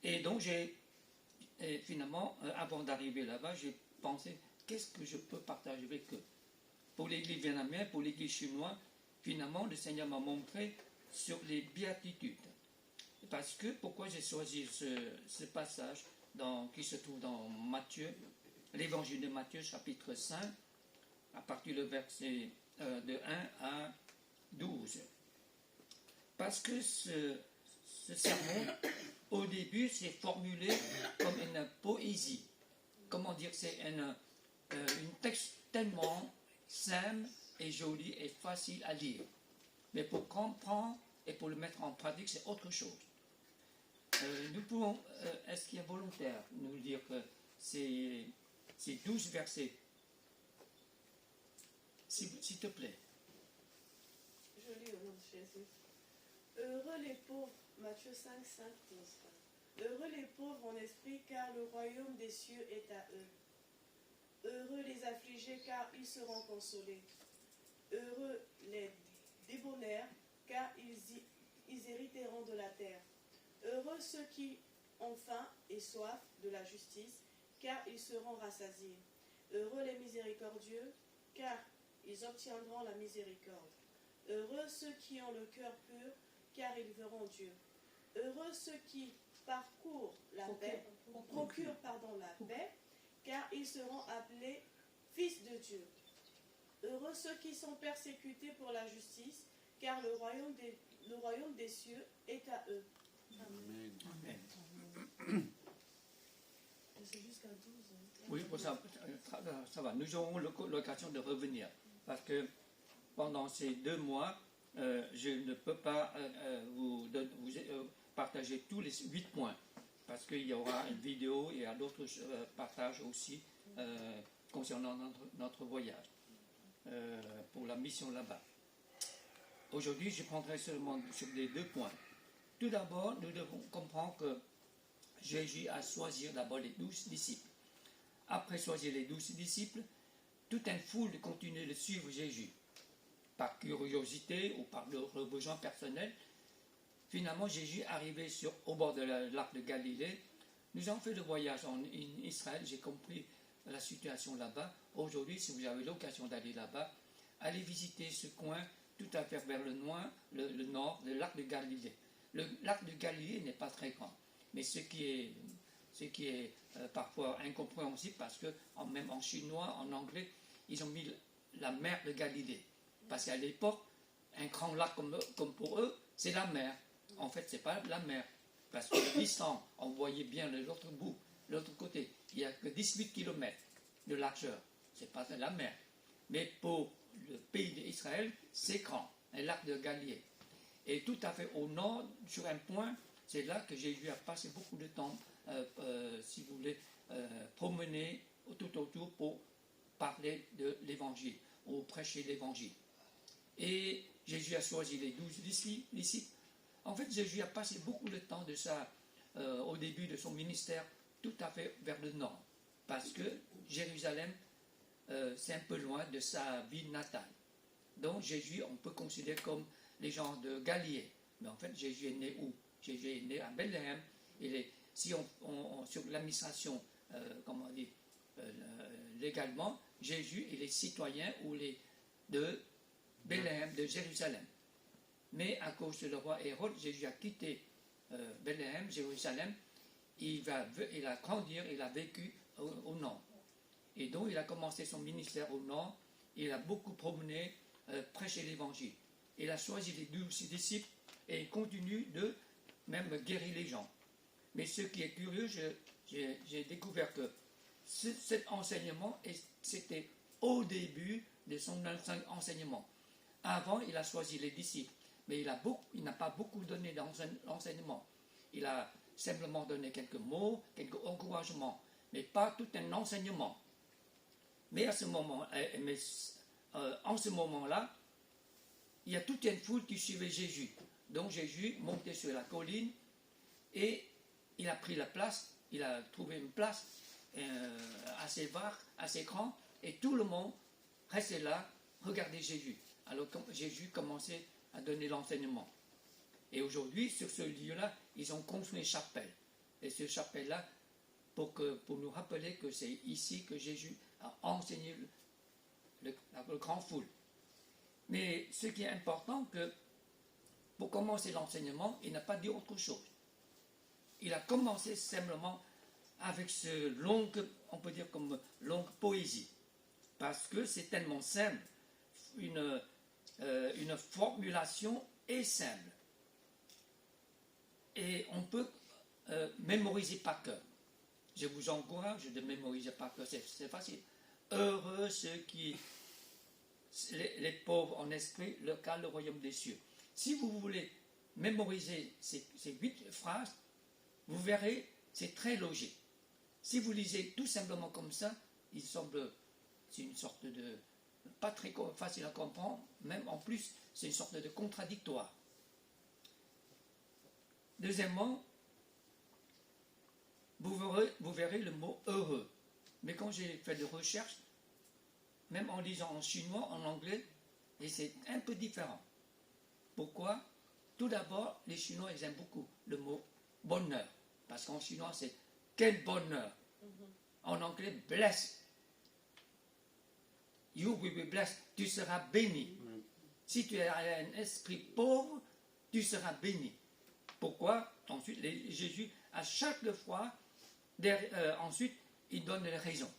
Et donc, finalement, avant d'arriver là-bas, j'ai pensé, qu'est-ce que je peux partager avec eux? Pour l'église vietnamienne, pour l'église chinoise, finalement, le Seigneur m'a montré sur les béatitudes. Parce que, pourquoi j'ai choisi ce passage qui se trouve dans Matthieu, l'évangile de Matthieu, chapitre 5, à partir du verset de 1 à 12. Parce que ce sermon, au début, c'est formulé comme une poésie. Comment dire, c'est un texte tellement simple et joli et facile à lire. Mais pour comprendre et pour le mettre en pratique, c'est autre chose. Nous pouvons, est-ce qu'il y a volontaire, nous dire que c'est 12 versets. S'il te plaît. Je lis au nom de Jésus. Heureux les pauvres, Matthieu 5, 5, 12. Heureux les pauvres en esprit, car le royaume des cieux est à eux. Heureux les affligés, car ils seront consolés. Heureux les débonnaires, car ils hériteront de la terre. Heureux ceux qui ont faim et soif de la justice, car ils seront rassasiés. Heureux les miséricordieux, car ils obtiendront la miséricorde. Heureux ceux qui ont le cœur pur, car ils verront Dieu. Heureux ceux qui procurent la paix, car ils seront appelés fils de Dieu. Heureux ceux qui sont persécutés pour la justice, car le royaume des cieux est à eux. Amen. Amen. C'est jusqu'à 12. Oui, ça va. Nous aurons l'occasion de revenir. Parce que pendant ces 2 mois, je ne peux pas vous partager tous les 8 points. parce qu'il y aura une vidéo et d'autres partages aussi concernant notre voyage pour la mission là-bas. Aujourd'hui, je prendrai seulement sur les 2 points. Tout d'abord, nous devons comprendre que Jésus a choisi d'abord les 12 disciples. Après choisir les 12 disciples, toute une foule continue de suivre Jésus. Par curiosité ou par leur besoin personnel. Finalement, Jésus est arrivé au bord de lac de Galilée. Nous avons fait le voyage en Israël, j'ai compris la situation là-bas. Aujourd'hui, si vous avez l'occasion d'aller là-bas, allez visiter ce coin tout à fait vers le nord, le lac de Galilée. Le lac de Galilée n'est pas très grand, mais ce qui est parfois incompréhensible parce que même en chinois, en anglais, ils ont mis la mer de Galilée. Parce qu'à l'époque, un grand lac comme pour eux, c'est la mer. En fait, ce n'est pas la mer. Parce que distant, on voyait bien de l'autre bout, de l'autre côté. Il n'y a que 18 km de largeur. Ce n'est pas la mer. Mais pour le pays d'Israël, c'est grand, un lac de Galilée. Et tout à fait au nord, sur un point, c'est là que Jésus a passé beaucoup de temps, si vous voulez, promener tout autour pour parler de l'évangile, ou prêcher l'évangile. Et Jésus a choisi les 12 disciples. En fait, Jésus a passé beaucoup de temps de ça au début de son ministère, tout à fait vers le nord. Parce que Jérusalem, c'est un peu loin de sa ville natale. Donc Jésus, on peut considérer comme les gens de Galilée. Mais en fait, Jésus est né où? Jésus est né à Bethléem. Si on sur l'administration, comment on dit, légalement, Jésus il est citoyen de Bethléem, de Jérusalem. Mais à cause de le roi Hérode, Jésus a quitté Bethléem, Jérusalem. Il a grandi, il a vécu au nord. Et donc il a commencé son ministère au nord. Il a beaucoup promené, prêché l'évangile. Il a choisi les 12 disciples et il continue de même guérir les gens. Mais ce qui est curieux, j'ai découvert que cet enseignement, c'était au début de son enseignement. Avant, il a choisi les disciples, mais il n'a pas beaucoup donné d'enseignement. Il a simplement donné quelques mots, quelques encouragements, mais pas tout un enseignement. Mais en ce moment-là, il y a toute une foule qui suivait Jésus. Donc Jésus montait sur la colline et il a pris la place, il a trouvé une place assez vaste, assez grande, et tout le monde restait là, regardait Jésus. Alors Jésus commençait à donner l'enseignement. Et aujourd'hui, sur ce lieu-là, ils ont construit une chapelle. Et cette chapelle-là, pour nous rappeler que c'est ici que Jésus a enseigné la grande foule. Mais ce qui est important, que pour commencer l'enseignement, il n'a pas dit autre chose. Il a commencé simplement avec ce on peut dire comme longue poésie. Parce que c'est tellement simple, une formulation est simple. Et on peut mémoriser par cœur. Je vous encourage de mémoriser par cœur, c'est facile. Heureux ceux qui, les pauvres en esprit, car le royaume des cieux. Si vous voulez mémoriser ces 8 phrases, vous verrez, c'est très logique. Si vous lisez tout simplement comme ça, il semble, c'est une sorte de, pas très facile à comprendre, même en plus, c'est une sorte de contradictoire. Deuxièmement, vous verrez le mot heureux. Mais quand j'ai fait des recherches, même en lisant en chinois, en anglais, et c'est un peu différent. Pourquoi? Tout d'abord, les Chinois, ils aiment beaucoup le mot bonheur. Parce qu'en chinois, c'est quel bonheur. En anglais, blessed. You will be blessed. Tu seras béni. Si tu as un esprit pauvre, tu seras béni. Pourquoi? Ensuite, Jésus, à chaque fois, ensuite, il donne les raisons.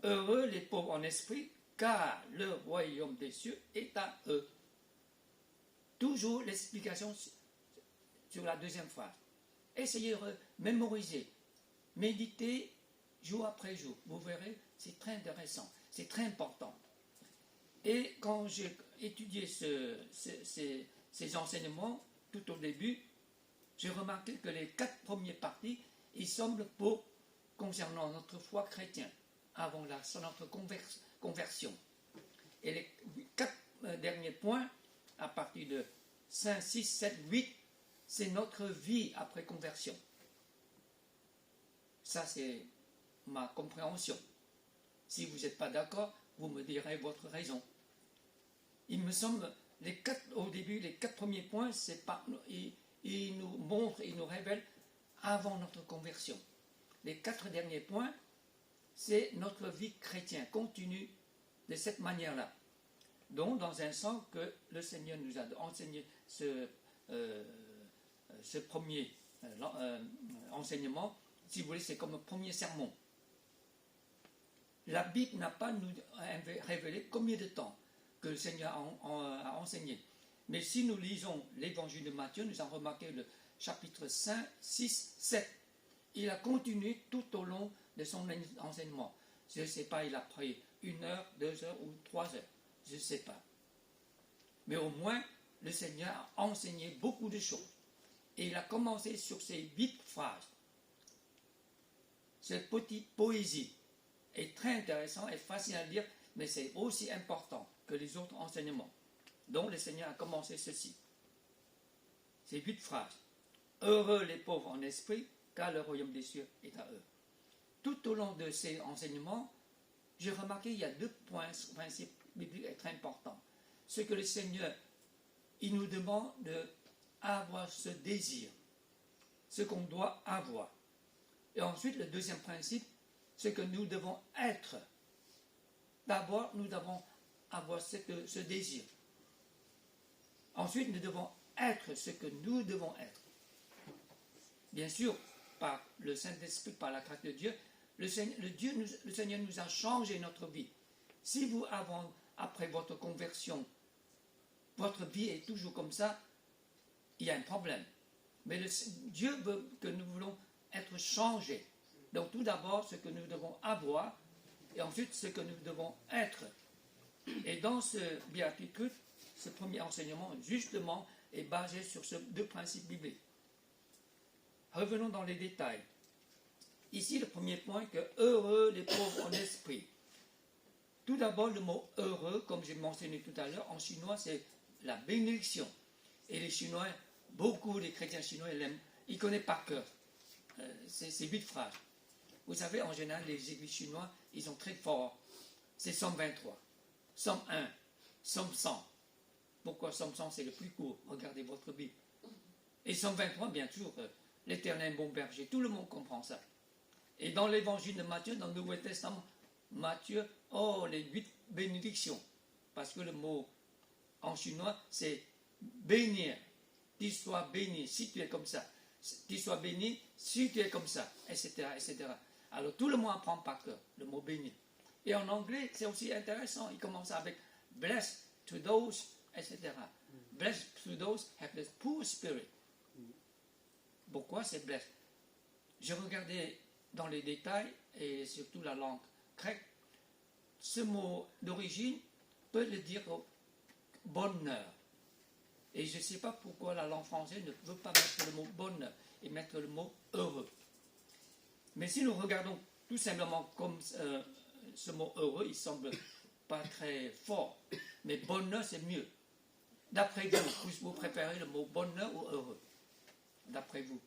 Heureux les pauvres en esprit, car le royaume des cieux est à eux. Toujours l'explication sur la deuxième phrase. Essayez de mémoriser, méditez jour après jour. Vous verrez, c'est très intéressant, c'est très important. Et quand j'ai étudié ces enseignements, tout au début, j'ai remarqué que les 4 premières parties, ils semblent pour concernant notre foi chrétienne, avant notre conversion. Et les 4 derniers points, à partir de 5, 6, 7, 8, c'est notre vie après conversion. Ça, c'est ma compréhension. Si vous n'êtes pas d'accord, vous me direz votre raison. Il me semble, au début, les 4 premiers points, ils nous montrent, ils nous révèlent avant notre conversion. Les 4 derniers points, c'est notre vie chrétienne, continue de cette manière-là. Donc, dans un sens que le Seigneur nous a enseigné ce premier enseignement, si vous voulez, c'est comme un premier sermon. La Bible n'a pas nous révélé combien de temps que le Seigneur a enseigné. Mais si nous lisons l'évangile de Matthieu, nous avons remarqué le chapitre 5, 6, 7. Il a continué tout au long de son enseignement. Je ne sais pas, il a pris 1 heure, 2 heures ou 3 heures. Je ne sais pas. Mais au moins, le Seigneur a enseigné beaucoup de choses. Et il a commencé sur ces 8 phrases. Cette petite poésie est très intéressante et facile à lire, mais c'est aussi important que les autres enseignements. Donc le Seigneur a commencé ceci. Ces 8 phrases. Heureux les pauvres en esprit, car le royaume des cieux est à eux. Tout au long de ces enseignements, j'ai remarqué qu'il y a 2 principes bibliques très importants. Ce que le Seigneur, il nous demande d'avoir ce désir, ce qu'on doit avoir. Et ensuite, le deuxième principe, c'est que nous devons être. D'abord, nous devons avoir ce désir. Ensuite, nous devons être ce que nous devons être. Bien sûr, par le Saint-Esprit, par la grâce de Dieu, le Seigneur nous a changé notre vie. Si vous, après votre conversion, votre vie est toujours comme ça, il y a un problème. Mais Dieu veut que nous voulons être changés. Donc tout d'abord, ce que nous devons avoir, et ensuite ce que nous devons être. Et dans ce béatitude, ce premier enseignement, justement, est basé sur ces 2 principes bibliques. Revenons dans les détails. Ici, le premier point, que heureux les pauvres en esprit. Tout d'abord, le mot heureux, comme j'ai mentionné tout à l'heure, en chinois, c'est la bénédiction. Et les Chinois, beaucoup des chrétiens chinois, ils connaissent par cœur ces 8 phrases. Vous savez, en général, les églises chinois, ils sont très forts. C'est Somme 23, Somme 1, Somme 100. Pourquoi Somme 100, c'est le plus court? Regardez votre Bible. Et Somme 23, bien sûr, l'Éternel bon berger, tout le monde comprend ça. Et dans l'évangile de Matthieu, dans le Nouveau Testament, Matthieu, les 8 bénédictions. Parce que le mot en chinois, c'est bénir. Tu sois béni si tu es comme ça. Tu sois béni si tu es comme ça, etc., etc. Alors tout le monde apprend par cœur le mot béni. Et en anglais, c'est aussi intéressant. Il commence avec blessed to those, etc. Blessed to those have the poor spirit. Pourquoi c'est blessed? J'ai regardé dans les détails, et surtout la langue grecque, ce mot d'origine peut le dire bonheur. Et je ne sais pas pourquoi la langue française ne veut pas mettre le mot bonheur et mettre le mot heureux. Mais si nous regardons tout simplement comme ce mot heureux, il semble pas très fort. Mais bonheur, c'est mieux. D'après vous, vous préférez le mot bonheur ou heureux? D'après vous?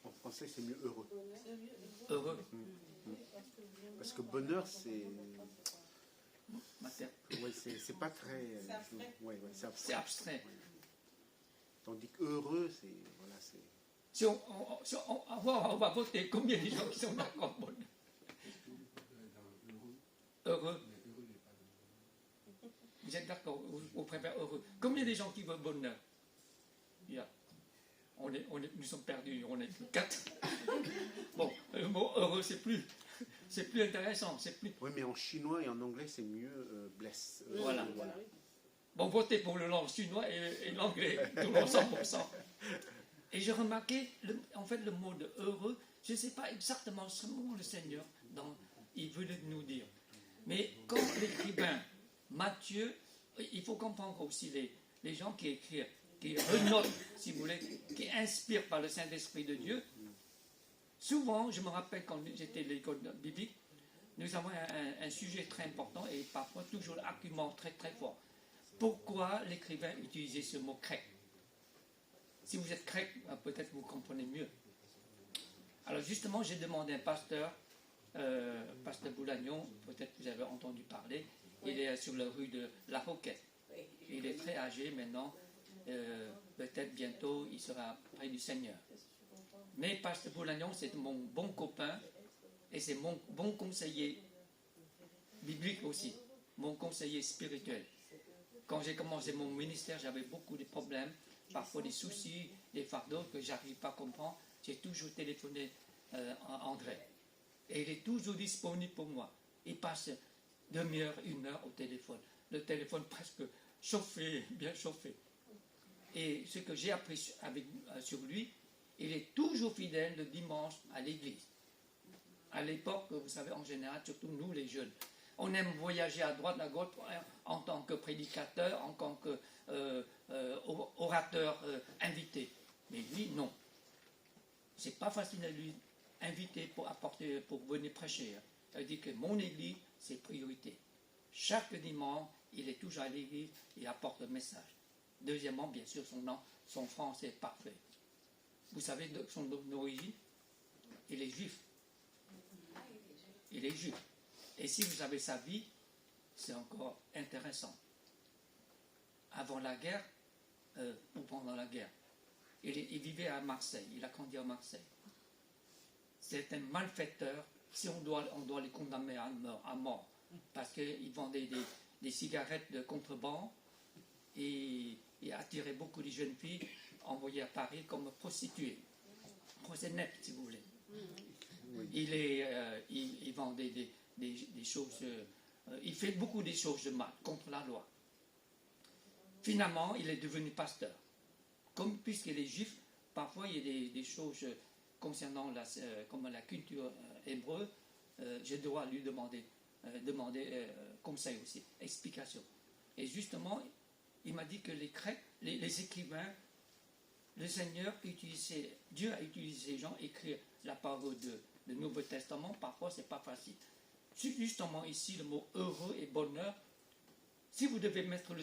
En français, c'est mieux heureux. Heureux. Parce que bonheur, c'est... Ouais, c'est pas très... C'est abstrait. C'est abstrait. Ouais. Tandis que heureux, c'est... Voilà, c'est... Si on va voter, combien de gens qui sont d'accord bonheur? Heureux. Vous êtes d'accord? Vous préférez heureux? Combien de gens qui veulent bonheur? Yeah. Nous sommes perdus, on est 4. Bon, le mot heureux, c'est plus intéressant. Oui, mais en chinois et en anglais, c'est mieux bless. Voilà. Bon, votez pour le langue chinois et l'anglais, tout le monde 100%. Et j'ai remarqué, en fait, le mot de heureux, je ne sais pas exactement ce mot le Seigneur, il veut nous dire. Mais comme l'écrivain Matthieu, il faut comprendre aussi les gens qui écrivent. qui renote, si vous voulez, qui inspire par le Saint-Esprit de Dieu. Souvent, je me rappelle quand j'étais à l'école biblique, nous avons un sujet très important et parfois toujours l'argument très très fort. Pourquoi l'écrivain utilisait ce mot grec? Si vous êtes grec, peut-être vous comprenez mieux. Alors justement, j'ai demandé à un pasteur, pasteur Boulagnon, peut-être que vous avez entendu parler, il est sur la rue de La Roquette. Il est très âgé maintenant, peut-être bientôt il sera près du Seigneur. Mais pasteur Boulagnon, c'est mon bon copain et c'est mon bon conseiller biblique aussi, mon conseiller spirituel. Quand j'ai commencé mon ministère, j'avais beaucoup de problèmes, parfois des soucis, des fardeaux que je n'arrive pas à comprendre. J'ai toujours téléphoné à André. Et il est toujours disponible pour moi. Il passe demi-heure, 1 heure au téléphone. Le téléphone presque chauffé, bien chauffé. Et ce que j'ai appris sur lui, il est toujours fidèle le dimanche à l'église. À l'époque, vous savez, en général, surtout nous les jeunes, on aime voyager à droite, à gauche en tant que prédicateur, en tant qu'orateur invité. Mais lui, non. C'est pas facile à lui inviter pour venir prêcher. Ça veut dire que mon église, c'est priorité. Chaque dimanche, il est toujours à l'église et apporte le message. Deuxièmement, bien sûr, son français est parfait. Vous savez de son origine? Il est juif. Il est juif. Et si vous avez sa vie, c'est encore intéressant. Avant la guerre, ou pendant la guerre, il vivait à Marseille, il a grandi à Marseille. C'est un malfaiteur, si on doit les condamner à mort, parce qu'il vendait des cigarettes de contrebande et attirait beaucoup de jeunes filles envoyées à Paris comme prostituées. Proxénètes, si vous voulez. Il vendait des choses, il fait beaucoup de choses de mal contre la loi. Finalement, il est devenu pasteur. Puisqu'il est juif, parfois il y a des choses concernant comme la culture hébreu, je dois lui demander conseil aussi, explication. Et justement, il m'a dit que les Grecs, les écrivains, le Seigneur utilisait, Dieu a utilisé ces gens à écrire la parole du Nouveau Testament. Parfois, c'est pas facile. Justement ici, le mot heureux et bonheur, si vous devez mettre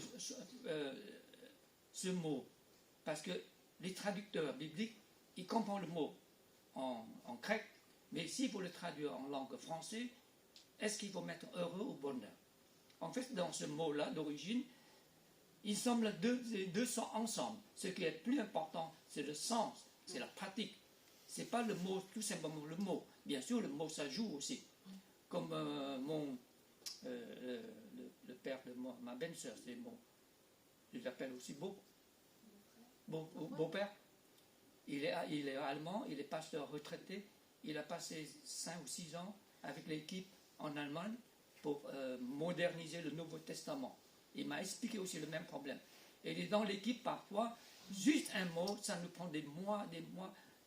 ce mot, parce que les traducteurs bibliques, ils comprennent le mot en grec, mais s'il faut le traduire en langue française, est-ce qu'il faut mettre heureux ou bonheur? En fait, dans ce mot-là d'origine, il semble les deux sont ensemble. Ce qui est plus important, c'est le sens, c'est la pratique. Ce n'est pas le mot, tout simplement le mot. Bien sûr, le mot, ça joue aussi. Comme le père de ma belle-sœur, c'est bon. Je l'appelle aussi beau-père. Il est allemand, il est pasteur retraité. Il a passé 5 ou 6 ans avec l'équipe en Allemagne pour moderniser le Nouveau Testament. Il m'a expliqué aussi le même problème. Et dans l'équipe, parfois, juste un mot, ça nous prend des mois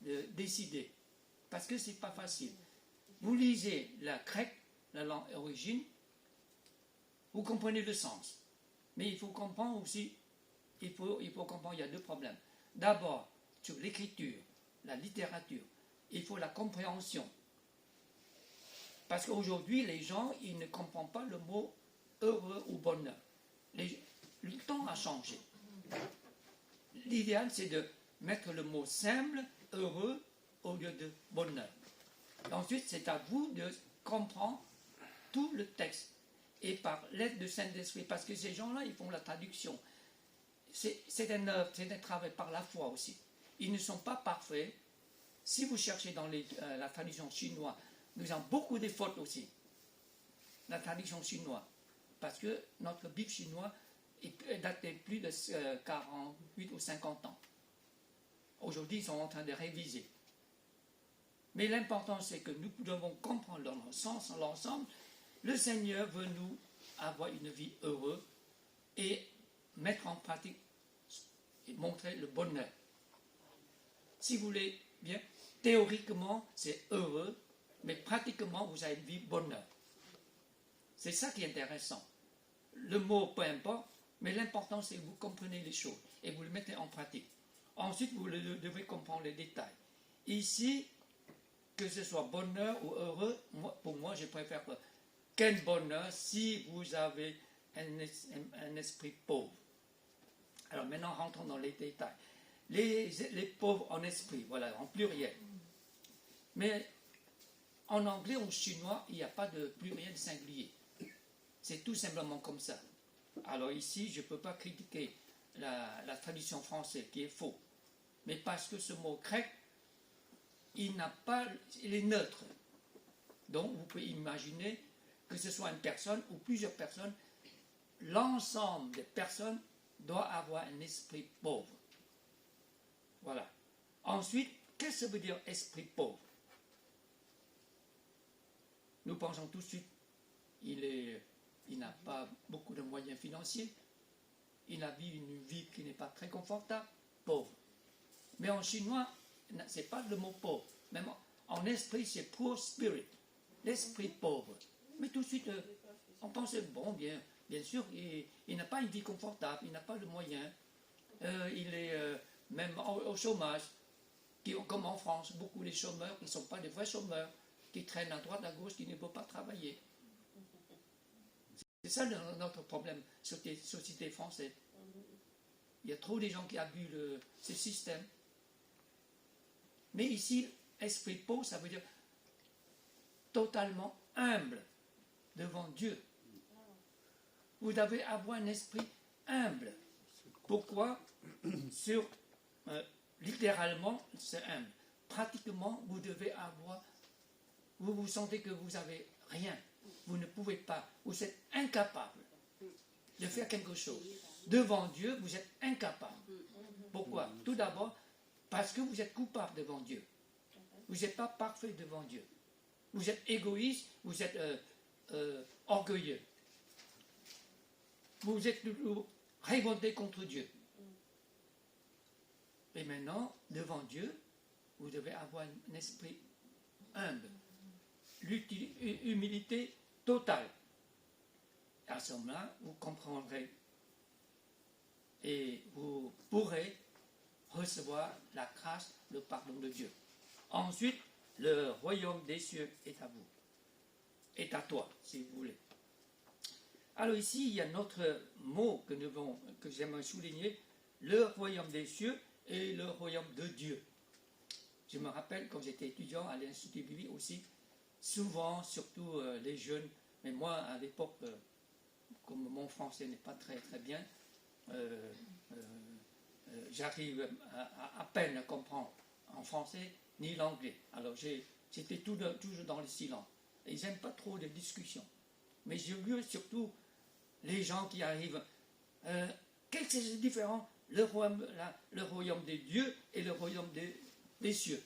de décider. Parce que ce n'est pas facile. Vous lisez la grecque, la langue origine, vous comprenez le sens. Mais il faut comprendre aussi, il faut comprendre, il y a 2 problèmes. D'abord, sur l'écriture, la littérature, il faut la compréhension. Parce qu'aujourd'hui, les gens, ils ne comprennent pas le mot heureux ou bonheur. Le temps a changé. L'idéal, c'est de mettre le mot simple, heureux, au lieu de bonheur. Et ensuite, c'est à vous de comprendre tout le texte. Et par l'aide du Saint-Esprit, parce que ces gens-là, ils font la traduction. C'est un œuvre, c'est un travail par la foi aussi. Ils ne sont pas parfaits. Si vous cherchez dans la traduction chinoise, nous avons beaucoup de fautes aussi. La traduction chinoise. Parce que notre Bible chinois date de plus de 48 ou 50 ans. Aujourd'hui, ils sont en train de réviser. Mais l'important, c'est que nous devons comprendre dans le sens, dans l'ensemble. Le Seigneur veut nous avoir une vie heureuse et mettre en pratique et montrer le bonheur. Si vous voulez bien, théoriquement, c'est heureux, mais pratiquement, vous avez une vie bonheur. C'est ça qui est intéressant. Le mot, peu importe, Mais l'important, c'est que vous comprenez les choses et vous les mettez en pratique. Ensuite, vous devez comprendre les détails. Ici, que ce soit bonheur ou heureux, pour moi, je préfère quel bonheur si vous avez un esprit pauvre. Alors maintenant, rentrons dans les détails. Les pauvres en esprit, voilà, en pluriel. Mais en anglais ou en chinois, il n'y a pas de pluriel singulier. C'est tout simplement comme ça. Alors ici, je ne peux pas critiquer la tradition française qui est faux. Mais parce que ce mot grec, il est neutre. Donc vous pouvez imaginer que ce soit une personne ou plusieurs personnes, l'ensemble des personnes doit avoir un esprit pauvre. Voilà. Ensuite, qu'est-ce que ça veut dire esprit pauvre? Nous pensons tout de suite, il n'a pas beaucoup de moyens financiers, il a une vie qui n'est pas très confortable, pauvre. Mais en chinois, ce n'est pas le mot pauvre. Même en esprit, c'est poor spirit, l'esprit pauvre. Mais tout de suite, on pense, bon, bien sûr, il n'a pas une vie confortable, il n'a pas de moyens, il est même au chômage, comme en France, beaucoup de chômeurs qui ne sont pas des vrais chômeurs, qui traînent à droite, à gauche, qui ne peuvent pas travailler. C'est ça notre problème, société française. Il y a trop de gens qui abusent ce système. Mais ici, esprit pauvre, ça veut dire totalement humble devant Dieu. Vous devez avoir un esprit humble. Pourquoi? Littéralement, c'est humble. Pratiquement, vous devez avoir, vous vous sentez que vous n'avez rien. Vous ne pouvez pas, vous êtes incapable de faire quelque chose. Devant Dieu, vous êtes incapable. Pourquoi? Tout d'abord, parce que vous êtes coupable devant Dieu. Vous n'êtes pas parfait devant Dieu. Vous êtes égoïste, vous êtes orgueilleux. Vous êtes révolté contre Dieu. Et maintenant, devant Dieu, vous devez avoir un esprit humble, humilité totale. À ce moment-là, vous comprendrez et vous pourrez recevoir la grâce, le pardon de Dieu. Ensuite, le royaume des cieux est à vous, est à toi, si vous voulez. Alors ici, il y a notre mot que j'aimerais souligner, le royaume des cieux et le royaume de Dieu. Je me rappelle quand j'étais étudiant à l'Institut biblique aussi, souvent, surtout les jeunes, mais moi à l'époque, comme mon français n'est pas très très bien, j'arrive à peine à comprendre en français ni l'anglais. Alors j'étais toujours dans le silence. Et ils n'aiment pas trop les discussions. Mais j'ai vu surtout les gens qui arrivent. Qu'est-ce que c'est différent, le royaume des dieux et le royaume des cieux?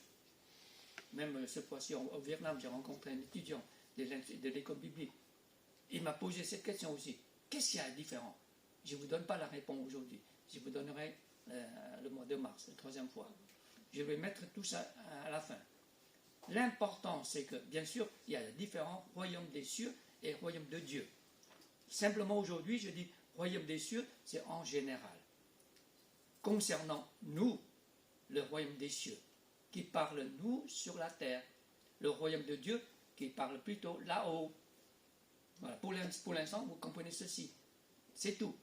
Même cette fois-ci au Vietnam, j'ai rencontré un étudiant de l'école biblique. Il m'a posé cette question aussi. Qu'est-ce qu'il y a de différent? Je ne vous donne pas la réponse aujourd'hui. Je vous donnerai le mois de mars, la troisième fois. Je vais mettre tout ça à la fin. L'important, c'est que, bien sûr, il y a différents royaumes des cieux et royaume de Dieu. Simplement aujourd'hui, je dis royaume des cieux, c'est en général. Concernant nous, le royaume des cieux, qui parle nous sur la terre. Le royaume de Dieu, qui parle plutôt là-haut. Voilà. Pour l'instant, vous comprenez ceci. C'est tout.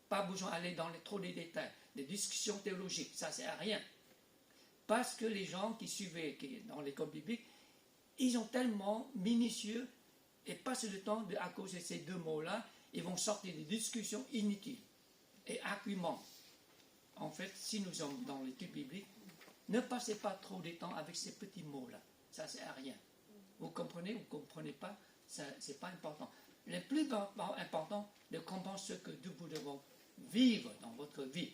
Pas besoin d'aller dans trop de détails. Des discussions théologiques, ça ne sert à rien. Parce que les gens qui suivaient dans l'école biblique, ils sont tellement minutieux et passent le temps, à cause de ces deux mots-là, ils vont sortir des discussions inutiles et arguments. En fait, si nous sommes dans l'étude biblique, ne passez pas trop de temps avec ces petits mots-là. Ça ne sert à rien. Vous comprenez ou vous ne comprenez pas, ce n'est pas important. Le plus important, de comprendre ce que vous devez vivre dans votre vie.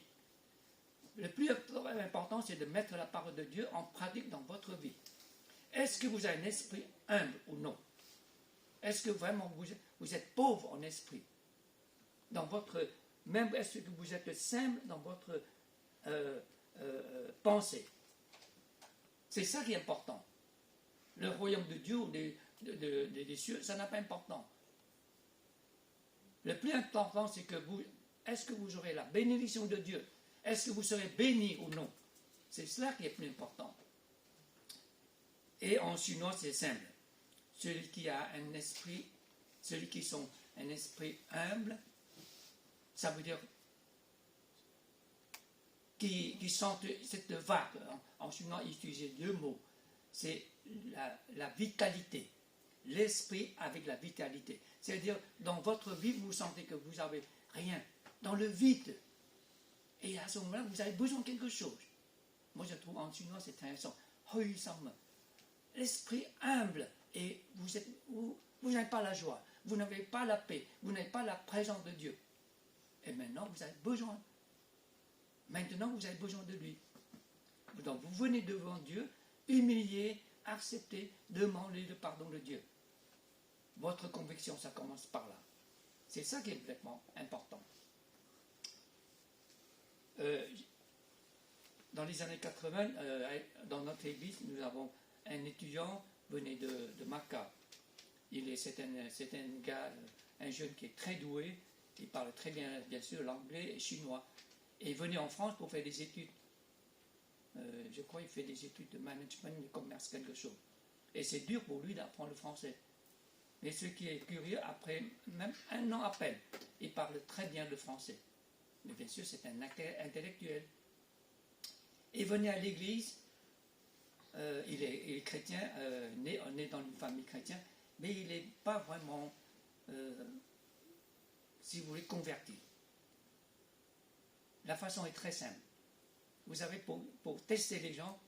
Le plus important, c'est de mettre la parole de Dieu en pratique dans votre vie. Est-ce que vous avez un esprit humble ou non? Est-ce que vraiment vous êtes pauvre en esprit? Même est-ce que vous êtes simple dans votre pensée? C'est ça qui est important. Le royaume de Dieu ou des cieux, ça n'a pas d'importance. Le plus important, c'est que Est-ce que vous aurez la bénédiction de Dieu? Est-ce que vous serez béni ou non? C'est cela qui est plus important. Et en chinois, c'est simple. Celui qui a un esprit, celui qui sont un esprit humble, ça veut dire qui sentent cette vague. En chinois, il utilise deux mots. C'est la vitalité. L'esprit avec la vitalité. C'est-à-dire, dans votre vie, vous sentez que vous n'avez rien. Dans le vide. Et à ce moment-là, vous avez besoin de quelque chose. Moi, je trouve en chinois, c'est intéressant. L'esprit humble. Et vous n'avez pas la joie. Vous n'avez pas la paix. Vous n'avez pas la présence de Dieu. Et maintenant, vous avez besoin. Maintenant, vous avez besoin de lui. Donc, vous venez devant Dieu, humilié, accepter, demander le pardon de Dieu. Votre conviction, ça commence par là. C'est ça qui est vraiment important. Dans les années 80, dans notre église, nous avons un étudiant venu de Macao. C'est un gars, un jeune qui est très doué, il parle très bien sûr, l'anglais et chinois. Et il venait en France pour faire des études. Je crois qu'il fait des études de management, de commerce, quelque chose. Et c'est dur pour lui d'apprendre le français. Mais ce qui est curieux, après même un an à peine, il parle très bien le français. Mais bien sûr, c'est un intellectuel. Il venait à l'église, il est chrétien, né dans une famille chrétienne, mais il n'est pas vraiment, si vous voulez, converti. La façon est très simple. Vous savez, pour tester les gens,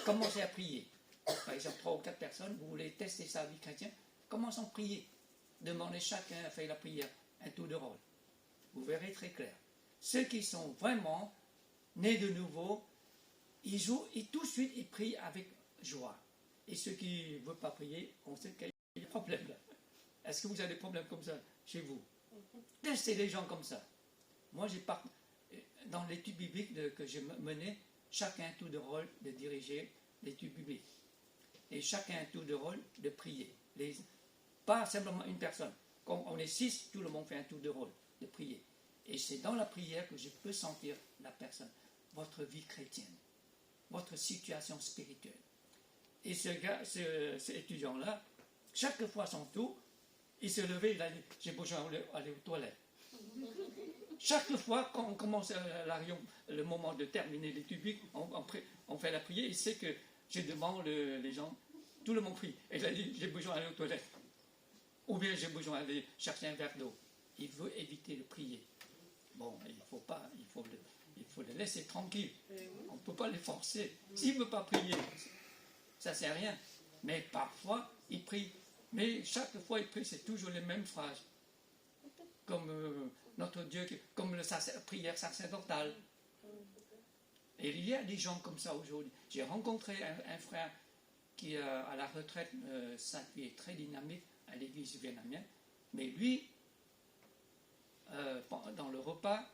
commencez à prier. Par exemple, 3 ou 4 personnes, vous voulez tester sa vie chrétienne, commencez à prier. Demandez chacun à faire la prière, un tour de rôle. Vous verrez très clair. Ceux qui sont vraiment nés de nouveau, ils jouent et tout de suite ils prient avec joie. Et ceux qui ne veulent pas prier, on sait qu'il y a des problèmes. Est-ce que vous avez des problèmes comme ça chez vous? Testez les gens comme ça. Moi, dans l'étude biblique que j'ai menée, chacun a un tour de rôle de diriger l'étude biblique. Et chacun a un tour de rôle de prier. Pas simplement une personne. Quand on est 6, tout le monde fait un tour de rôle de prier. Et c'est dans la prière que je peux sentir la personne, votre vie chrétienne, votre situation spirituelle. Et cet étudiant-là, chaque fois son tour, il se levait, il a dit, j'ai besoin d'aller aux toilettes. Chaque fois, quand on commence le moment de terminer l'étude biblique, on fait la prière, il sait que je demande les gens, tout le monde prie. Et il a dit, j'ai besoin d'aller aux toilettes. Ou bien j'ai besoin d'aller chercher un verre d'eau. Il veut éviter de prier. Bon, il faut le laisser tranquille. On ne peut pas les forcer. S'il ne veut pas prier, ça ne sert à rien. Mais parfois, il prie. Mais chaque fois, il prie, c'est toujours les mêmes phrases. Comme notre Dieu, comme la prière sacerdotale. Et il y a des gens comme ça aujourd'hui. J'ai rencontré un frère qui est à la retraite, sa vie est très dynamique à l'église vietnamienne. Mais lui, dans le repas,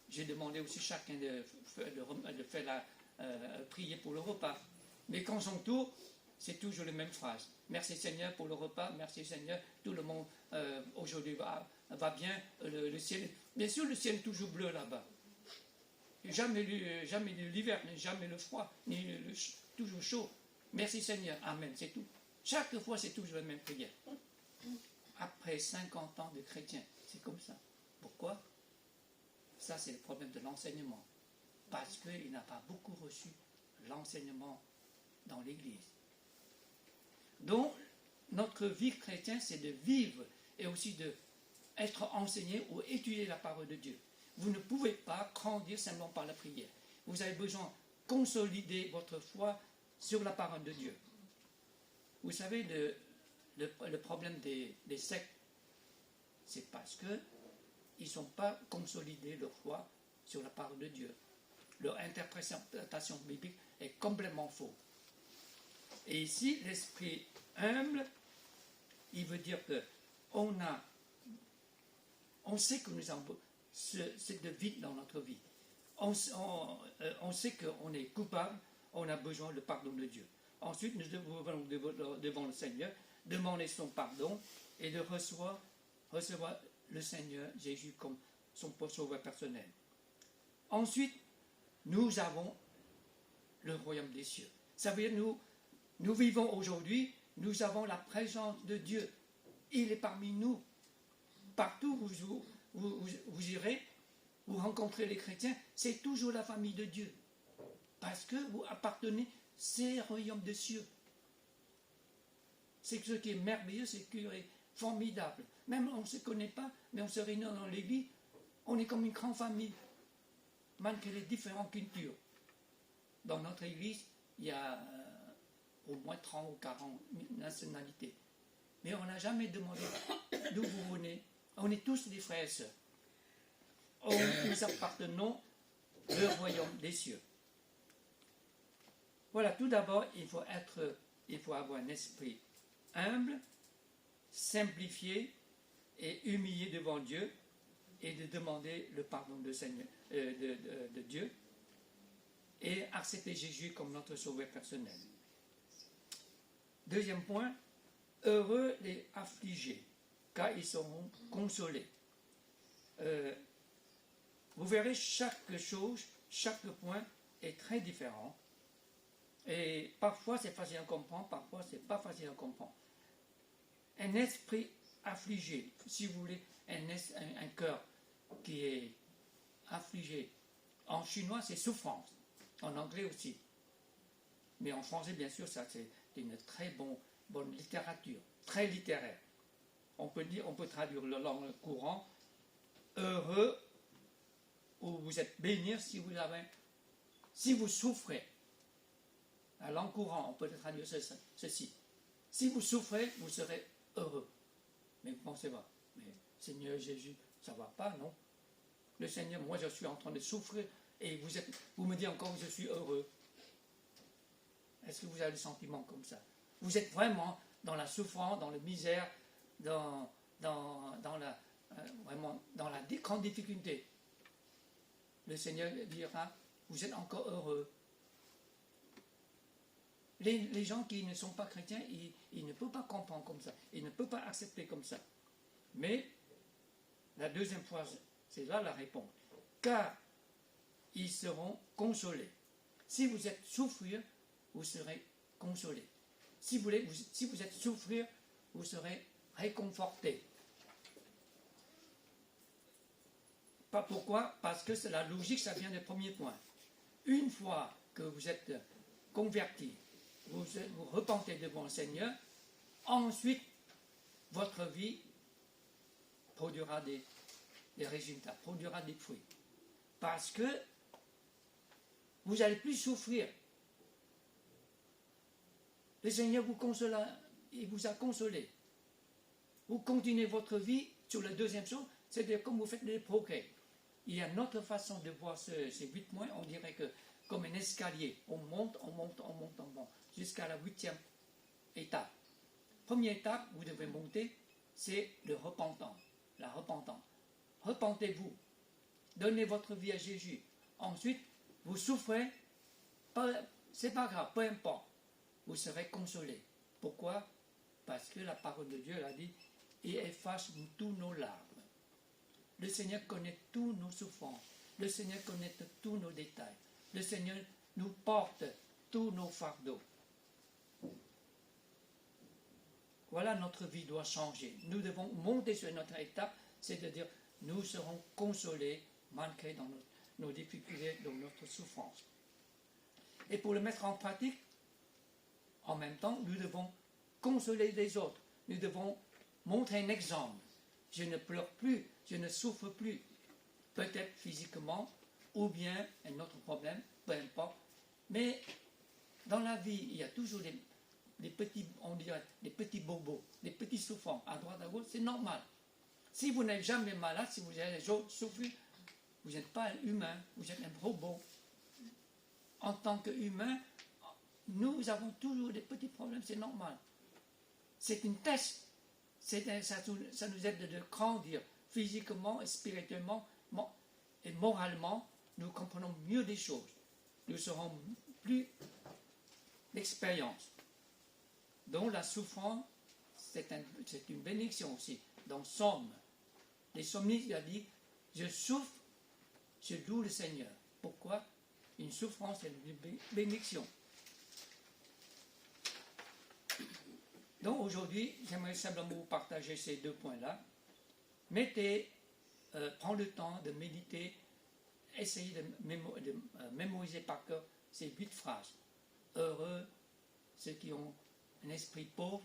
j'ai demandé aussi chacun de faire prier pour le repas. Mais quand son tour, c'est toujours les mêmes phrases. Merci Seigneur pour le repas, merci Seigneur, tout le monde aujourd'hui va bien, le ciel. Bien sûr, le ciel est toujours bleu là-bas. Jamais l'hiver, jamais le froid, ni toujours chaud. Merci Seigneur, Amen, c'est tout. Chaque fois, c'est toujours la même prière. Après 50 ans de chrétien, c'est comme ça. Pourquoi? Ça, c'est le problème de l'enseignement. Parce qu'il n'a pas beaucoup reçu l'enseignement dans l'Église. Donc, notre vie chrétienne, c'est de vivre et aussi d'être enseigné ou étudier la parole de Dieu. Vous ne pouvez pas grandir simplement par la prière. Vous avez besoin de consolider votre foi sur la parole de Dieu. Vous savez, le problème des sectes, c'est parce qu'ils ne sont pas consolidés leur foi sur la parole de Dieu. Leur interprétation biblique est complètement fausse. Et ici, l'esprit humble, il veut dire que on sait que nous avons c'est de vide dans notre vie. On sait qu'on est coupable, on a besoin du pardon de Dieu. Ensuite, nous devons devant le Seigneur, demander son pardon et de recevoir le Seigneur Jésus comme son sauveur personnel. Ensuite, nous avons le royaume des cieux. Ça veut dire nous vivons aujourd'hui, nous avons la présence de Dieu. Il est parmi nous. Partout où vous irez, vous rencontrez les chrétiens, c'est toujours la famille de Dieu. Parce que vous appartenez, c'est le royaume des cieux. C'est ce qui est merveilleux, c'est ce qui est formidable. Même on ne se connaît pas, mais on se réunit dans l'église, on est comme une grande famille, malgré les différentes cultures. Dans notre église, il y a au moins 30 ou 40 nationalités. Mais on n'a jamais demandé d'où vous venez. On est tous des frères et sœurs. Nous appartenons au royaume des cieux. Voilà, tout d'abord, il faut avoir un esprit humble, simplifié et humilié devant Dieu et de demander le pardon de Dieu et accepter Jésus comme notre sauveur personnel. Deuxième point, heureux les affligés, car ils seront consolés. Vous verrez, chaque chose, chaque point est très différent. Et parfois c'est facile à comprendre, parfois c'est pas facile à comprendre. Un esprit affligé, si vous voulez, un cœur qui est affligé. En chinois, c'est souffrance. En anglais aussi. Mais en français, bien sûr, ça c'est une très bonne littérature, très littéraire. On peut traduire le langue courant, heureux, ou vous êtes béni si vous souffrez. La langue courante, on peut traduire ceci. Si vous souffrez, vous serez heureux. Mais vous pensez pas, mais Seigneur Jésus, ça ne va pas, non? Le Seigneur, moi je suis en train de souffrir et vous me dites encore que je suis heureux. Est-ce que vous avez le sentiment comme ça? Vous êtes vraiment dans la souffrance, dans la misère, dans la grande difficulté. Le Seigneur dira, vous êtes encore heureux. Les gens qui ne sont pas chrétiens, ils ne peuvent pas comprendre comme ça. Ils ne peuvent pas accepter comme ça. Mais, la deuxième phrase, c'est là la réponse. Car ils seront consolés. Si vous êtes souffrir, vous serez consolés. Si vous êtes souffrir, vous serez réconfortés. Pas pourquoi? Parce que c'est la logique, ça vient du premier point. Une fois que vous êtes converti, vous repentez devant le Seigneur, ensuite, votre vie produira des résultats, produira des fruits. Parce que vous n'allez plus souffrir. Le Seigneur vous consola, il vous a consolé. Vous continuez votre vie sur la deuxième chose, c'est-à-dire comme vous faites des progrès. Il y a une autre façon de voir ces 8 points, on dirait que comme un escalier, on monte, jusqu'à la 8e étape. Première étape, vous devez monter, c'est le repentant, la repentance. Repentez-vous, donnez votre vie à Jésus. Ensuite, vous souffrez, c'est pas grave, peu importe, vous serez consolés. Pourquoi? Parce que la parole de Dieu a dit, il efface tous nos larmes. Le Seigneur connaît tous nos souffrances, le Seigneur connaît tous nos détails, le Seigneur nous porte tous nos fardeaux. Voilà, notre vie doit changer. Nous devons monter sur notre étape, c'est-à-dire nous serons consolés malgré dans nos difficultés, dans notre souffrance. Et pour le mettre en pratique, en même temps, nous devons consoler les autres. Nous devons montrer un exemple. Je ne pleure plus, je ne souffre plus. Peut-être physiquement, ou bien un autre problème, peu importe. Mais dans la vie, il y a toujours des petits, on dirait, des petits bobos, des petits souffrances à droite, à gauche, c'est normal. Si vous n'êtes jamais malade, si vous avez souffert, vous n'êtes pas un humain, vous êtes un robot. En tant qu'humain, nous avons toujours des petits problèmes, c'est normal. C'est une test. Ça nous aide de grandir physiquement et spirituellement et moralement. Nous comprenons mieux des choses. Nous serons plus d'expérience. Donc la souffrance, c'est une bénédiction aussi. Dans Somme, les psalmistes a dit, Je souffre, je loue le Seigneur. Pourquoi? Une souffrance est une bénédiction. Donc aujourd'hui, j'aimerais simplement vous partager ces 2 points-là. Prends le temps de méditer, essayez de mémoriser par cœur ces 8 phrases. Heureux ceux qui ont un esprit pauvre.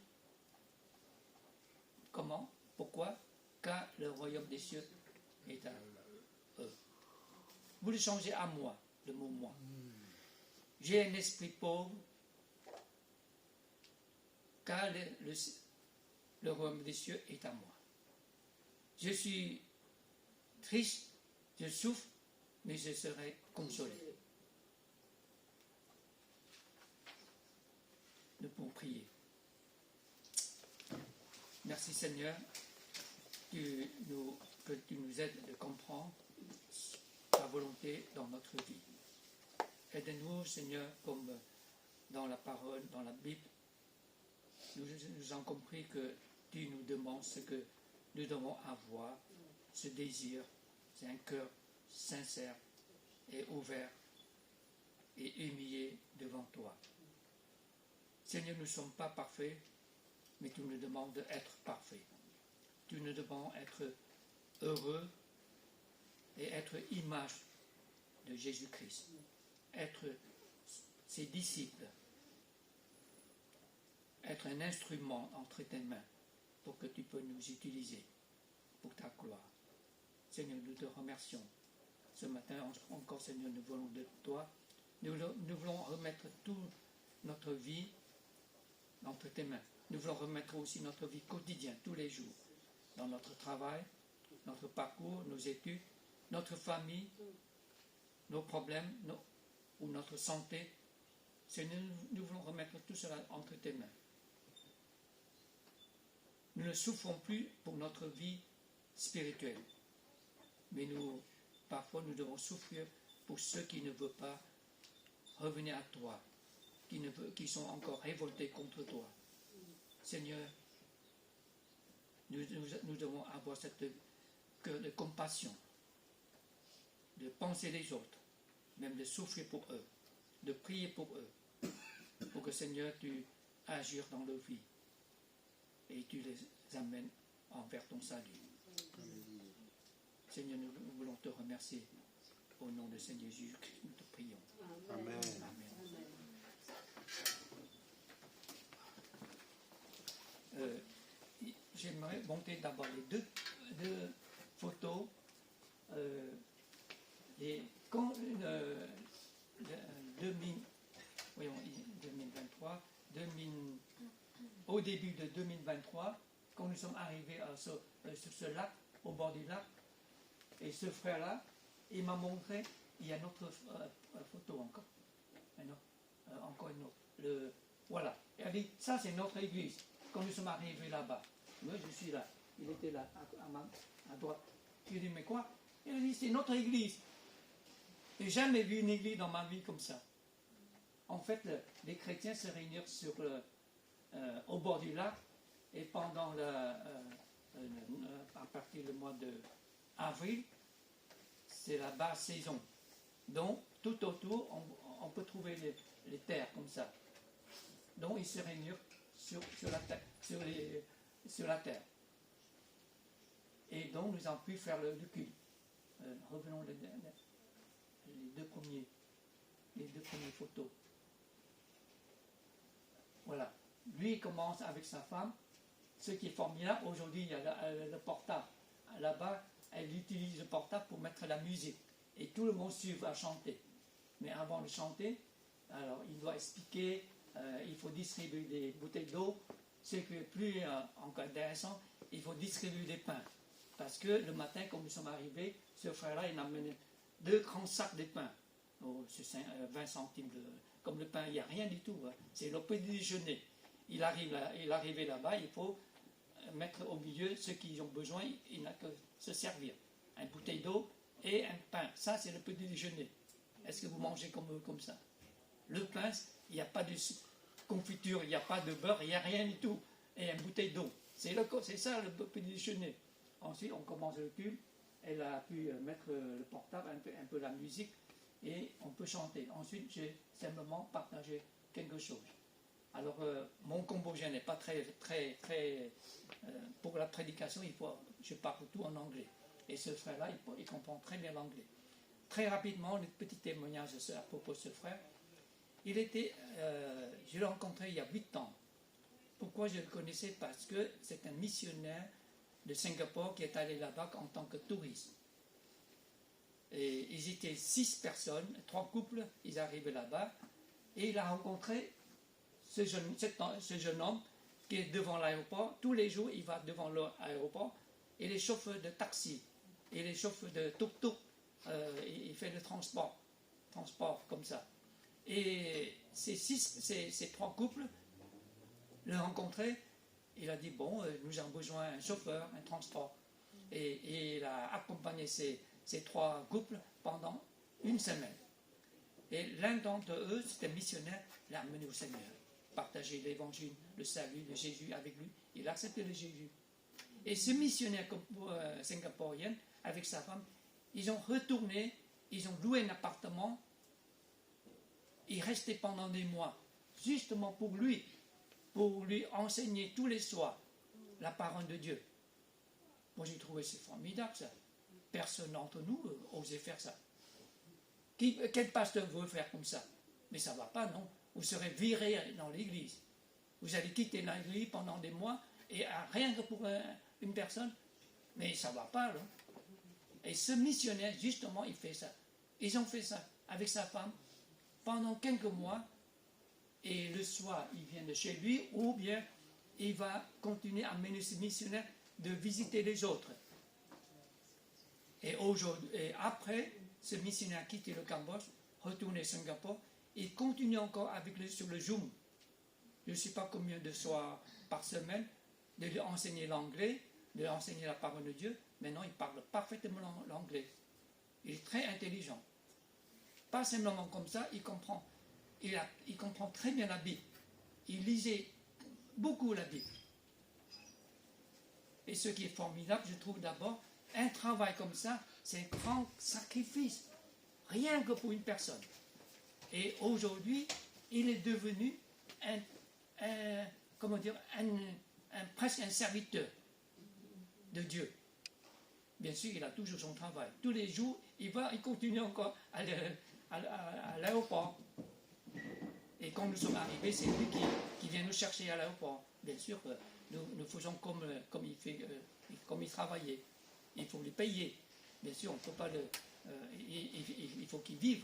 Comment? Pourquoi? Car le royaume des cieux est à eux. Vous le changez à moi, le mot moi. J'ai un esprit pauvre, car le royaume des cieux est à moi. Je suis triste, je souffre, mais je serai consolé. Nous pouvons prier. Merci Seigneur que tu nous aides à comprendre ta volonté dans notre vie. Aide-nous Seigneur, comme dans la parole, dans la Bible, nous avons compris que tu nous demandes ce que nous devons avoir, ce désir, c'est un cœur sincère et ouvert et humilié devant toi. Seigneur, nous ne sommes pas parfaits, mais tu nous demandes d'être parfaits. Tu nous demandes d'être heureux et être image de Jésus-Christ. Être ses disciples. Être un instrument entre tes mains pour que tu peux nous utiliser pour ta gloire. Seigneur, nous te remercions. Ce matin, encore, Seigneur, nous voulons de toi. Nous voulons remettre toute notre vie entre tes mains. Nous voulons remettre aussi notre vie quotidienne, tous les jours, dans notre travail, notre parcours, nos études, notre famille, nos problèmes ou notre santé. Seigneur, nous voulons remettre tout cela entre tes mains. Nous ne souffrons plus pour notre vie spirituelle, mais parfois nous devons souffrir pour ceux qui ne veulent pas revenir à toi, qui sont encore révoltés contre toi. Seigneur, nous devons avoir cette cœur de compassion, de penser les autres, même de souffrir pour eux, de prier pour eux, pour que Seigneur, tu agis dans leur vie et tu les amènes envers ton salut. Seigneur, nous voulons te remercier. Au nom de Seigneur Jésus-Christ, nous te prions. Amen. Amen. J'aimerais monter d'abord les deux photos. Au début de 2023, quand nous sommes arrivés sur ce lac, au bord du lac, et ce frère-là, il m'a montré, il y a une autre photo encore. Encore une autre. Voilà. Il a dit, ça c'est notre église. Quand nous sommes arrivés là-bas, moi je suis là, il était là, à droite. Je lui ai dit, mais quoi? Il a dit, c'est notre église. Je n'ai jamais vu une église dans ma vie comme ça. En fait, les chrétiens se réunissent au bord du lac, et pendant à partir du mois d'avril, c'est la basse saison. Donc, tout autour, on peut trouver les terres comme ça. Donc, ils se réunissent sur la terre. Et donc, nous avons pu faire le culte. Revenons les deux premières photos. Voilà. Lui, il commence avec sa femme. Ce qui est formidable, aujourd'hui, il y a le portable. Là-bas, elle utilise le portable pour mettre la musique. Et tout le monde suit à chanter. Mais avant de chanter, alors, il doit expliquer, il faut distribuer des bouteilles d'eau. Ce qui est plus encore intéressant, il faut distribuer des pains. Parce que le matin, quand nous sommes arrivés, ce frère-là, il a amené 2 grands sacs de pain. Oh, c'est 20 centimes. Comme le pain, il n'y a rien du tout. Hein. C'est le petit déjeuner. Il arrivé là-bas, il faut mettre au milieu ceux qui ont besoin, il n'a que se servir. Une bouteille d'eau et un pain. Ça, c'est le petit déjeuner. Est-ce que vous mangez comme ça? Le pain, il n'y a pas de confiture, il n'y a pas de beurre, il n'y a rien du tout. Et une bouteille d'eau. C'est ça le petit déjeuner. Ensuite, on commence le culte elle a pu mettre le portable, un peu la musique, et on peut chanter. Ensuite, j'ai simplement partagé quelque chose. Alors, mon cambodgien n'est pas très pour la prédication, je parle tout en anglais. Et ce frère-là, il comprend très bien l'anglais. Très rapidement, le petit témoignage à propos de ce frère. Je l'ai rencontré il y a 8 ans. Pourquoi je le connaissais? Parce que c'est un missionnaire de Singapour qui est allé là-bas en tant que touriste. Et ils étaient 6 personnes, 3 couples, ils arrivaient là-bas, et il a rencontré ce jeune homme qui est devant l'aéroport. Tous les jours, il va devant l'aéroport, et les chauffeurs de taxi, et les chauffeurs de tuk-tuk, il fait le transport comme ça. Et ces 3 couples, le rencontrer, il a dit, bon, nous avons besoin d'un chauffeur, un transport. Et il a accompagné ces 3 couples pendant 1 semaine. Et l'un d'entre eux, c'était missionnaire, l'a amené au Seigneur. Partager l'évangile, le salut de Jésus avec lui. Il a accepté le Jésus. Et ce missionnaire singapourien, avec sa femme, ils ont retourné, ils ont loué un appartement. Il restait pendant des mois, justement pour lui enseigner tous les soirs la parole de Dieu. Moi, j'ai trouvé c'est formidable ça. Personne d'entre nous osait faire ça. Quel pasteur veut faire comme ça? Mais ça ne va pas, non. Vous serez viré dans l'église. Vous allez quitter l'église pendant des mois, et rien que pour une personne. Mais ça ne va pas, non. Et ce missionnaire, justement, il fait ça. Ils ont fait ça avec sa femme pendant quelques mois. Et le soir, il vient de chez lui, ou bien il va continuer à amener ce missionnaire de visiter les autres. Et après, ce missionnaire a quitté le Cambodge, retourné à Singapour, il continue encore sur le Zoom. Je ne sais pas combien de soirs par semaine, de lui enseigner l'anglais, de lui enseigner la parole de Dieu. Maintenant, il parle parfaitement l'anglais. Il est très intelligent. Pas simplement comme ça, il comprend très bien la Bible. Il lisait beaucoup la Bible. Et ce qui est formidable, je trouve d'abord, un travail comme ça, c'est un grand sacrifice. Rien que pour une personne. Et aujourd'hui, il est devenu presque un serviteur de Dieu. Bien sûr, il a toujours son travail. Tous les jours, il continue encore à l'aéroport. Et quand nous sommes arrivés, c'est lui qui vient nous chercher à l'aéroport. Bien sûr, nous faisons comme il travaillait. Il faut les payer. Bien sûr, on ne peut pas il faut qu'il vive.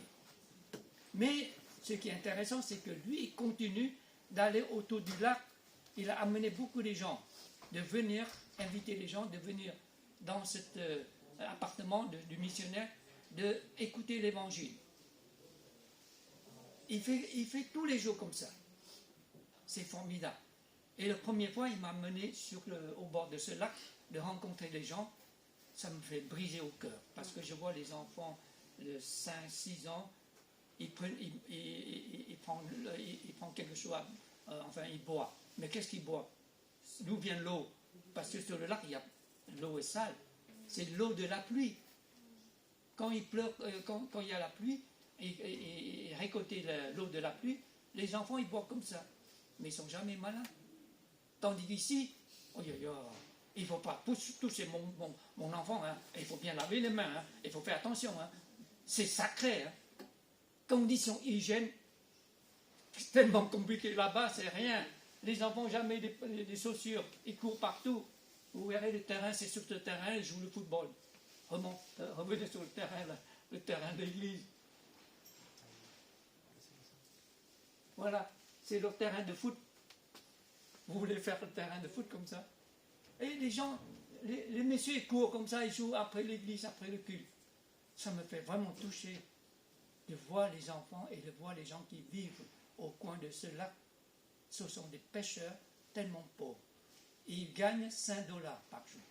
Mais ce qui est intéressant, c'est que lui, il continue d'aller autour du lac. Il a amené beaucoup de gens de venir, inviter les gens de venir dans cet appartement du missionnaire, d'écouter l'évangile. Il fait tous les jours comme ça. C'est formidable. Et la première fois, il m'a amené au bord de ce lac, de rencontrer les gens. Ça me fait briser au cœur. Parce que je vois les enfants de 5-6 ans, il prend quelque chose, il boit. Mais qu'est-ce qu'il boit? D'où vient l'eau? Parce que sur le lac, l'eau est sale. C'est l'eau de la pluie. Quand il pleure, quand il y a la pluie, et récolter l'eau de la pluie, les enfants ils boivent comme ça, mais ils ne sont jamais malins. Tandis qu'ici, il ne faut pas toucher mon enfant, hein. Il faut bien laver les mains, hein. Il faut faire attention, hein. C'est sacré. Hein. Conditions hygiène, c'est tellement compliqué là-bas, c'est rien. Les enfants n'ont jamais des chaussures, ils courent partout. Vous verrez le terrain, c'est sur ce terrain, ils jouent le football. Revenez sur le terrain de l'église. Voilà, c'est leur terrain de foot. Vous voulez faire le terrain de foot comme ça? Et les gens, les messieurs, ils courent comme ça, ils jouent après l'église, après le culte. Ça me fait vraiment toucher de voir les enfants et de voir les gens qui vivent au coin de ce lac. Ce sont des pêcheurs tellement pauvres. Et ils gagnent $5 par jour,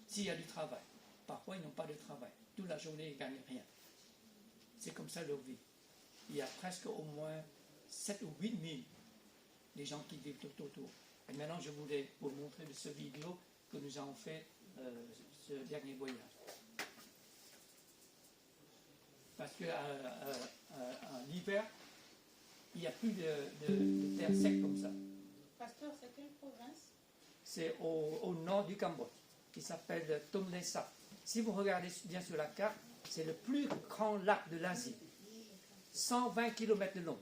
s'il y a du travail. Parfois, ils n'ont pas de travail. Toute la journée, ils ne gagnent rien. C'est comme ça leur vie. Il y a presque au moins 7 ou 8 000 des gens qui vivent tout autour. Et maintenant, je voulais vous montrer de ce vidéo que nous avons fait ce dernier voyage. Parce que l'hiver, il n'y a plus de terre sec comme ça. Pasteur, c'est quelle province? C'est au nord du Cambodge, qui s'appelle Tonlé Sap. Si vous regardez bien sur la carte, c'est le plus grand lac de l'Asie. 120 km de long.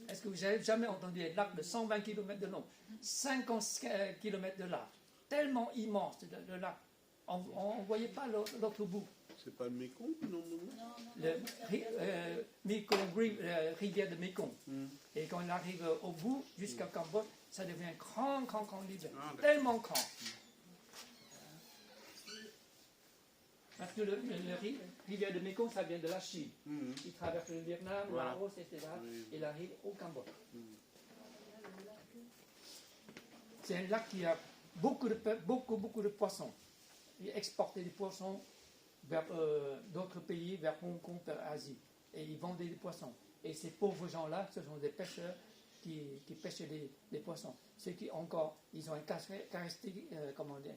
Est-ce que vous avez jamais entendu un lac de 120 km de long? 50 km de large. Tellement immense le lac. On ne voyait pas l'autre bout. C'est pas le Mékong, non? Rivière de Mékong. Et quand il arrive au bout, jusqu'au Cambodge, ça devient un grand rivière. Tellement grand. Parce que le rivière de Mékong, ça vient de la Chine. Il traverse le Vietnam, Voilà. Laos, etc. Et il arrive au Cambodge. C'est un lac qui a beaucoup de poissons. Il exportait des poissons vers d'autres pays, vers Hong Kong, vers l'Asie. Et ils vendaient des poissons. Et ces pauvres gens-là, ce sont des pêcheurs qui pêchaient des poissons. Ceux qui encore, ils ont une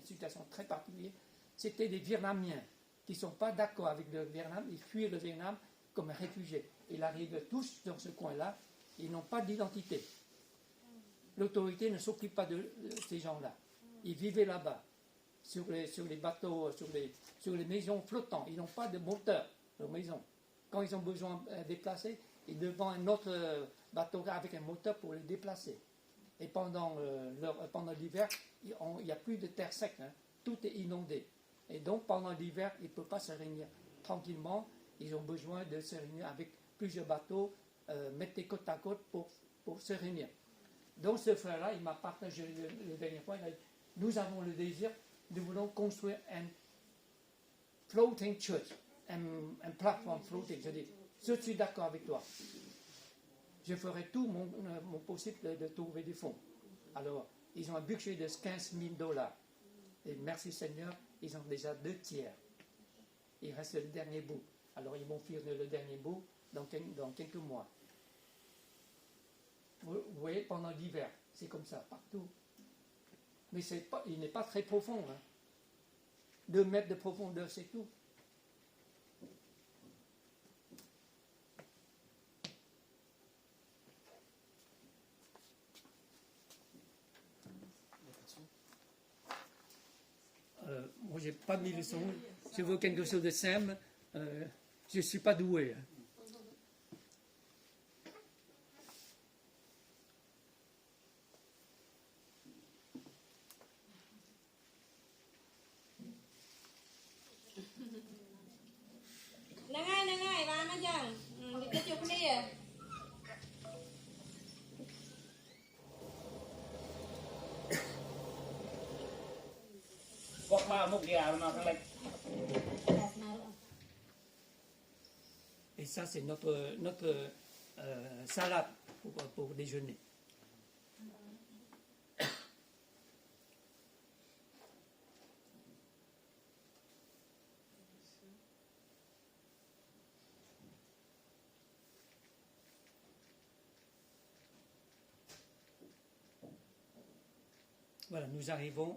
situation très particulière. C'était des Vietnamiens qui ne sont pas d'accord avec le Vietnam, ils fuient le Vietnam comme réfugiés. Ils arrivent tous dans ce coin-là, ils n'ont pas d'identité. L'autorité ne s'occupe pas de ces gens-là. Ils vivaient là-bas, sur les bateaux, sur les maisons flottantes. Ils n'ont pas de moteur de maison. Quand ils ont besoin de déplacer, ils devant un autre bateau avec un moteur pour les déplacer. Et pendant l'hiver, il n'y a plus de terre sec, hein. Tout est inondé. Et donc, pendant l'hiver, ils ne peuvent pas se réunir tranquillement. Ils ont besoin de se réunir avec plusieurs bateaux, mettre côte à côte pour se réunir. Donc, ce frère-là, il m'a partagé le dernier point. Il a dit, nous avons le désir, nous voulons construire un floating church, un plateforme floating. Je dis, je suis d'accord avec toi. Je ferai tout mon possible de trouver des fonds. Alors, ils ont un budget de 15 000 $. Et merci Seigneur, ils ont déjà 2/3. Il reste le dernier bout. Alors ils vont finir le dernier bout dans quelques mois. Vous voyez, pendant l'hiver, c'est comme ça, partout. Mais il n'est pas très profond. Hein. 2 mètres de profondeur, c'est tout. Moi, je n'ai pas mis le son. Je veux quelque chose de simple. Je ne suis pas doué. Hein. Nangai, mana jang? Dikejuk dia. Et ça, c'est notre salade pour déjeuner. Voilà, nous arrivons.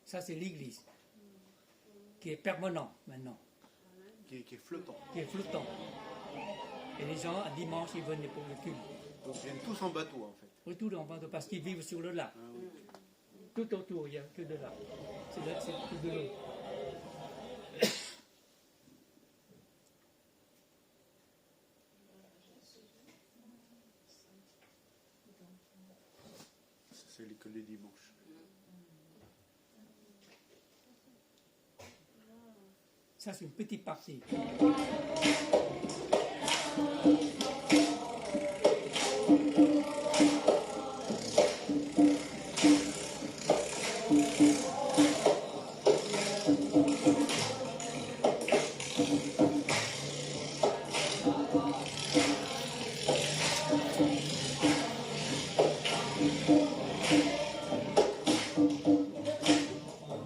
Ça, c'est l'église qui est permanent maintenant. Qui est flottant. Qui est flottant. Et les gens, à dimanche, ils venaient pour le culte. Donc ils viennent tous en bateau en fait. Oui, tout en bateau, parce qu'ils vivent sur le lac. Ah, oui. Tout autour, il n'y a que de lac. C'est de l'eau. C'est l'école des dimanches. Ça, c'est une petite partie.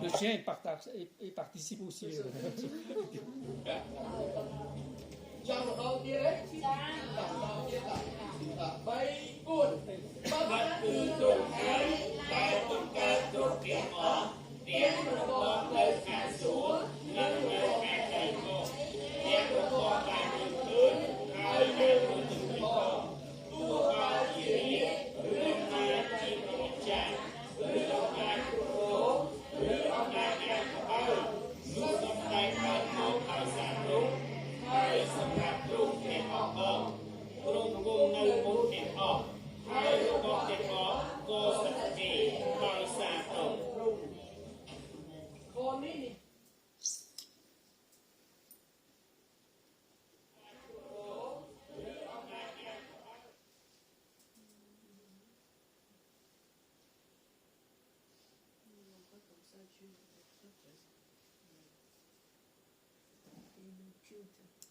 Le chien, il participe aussi.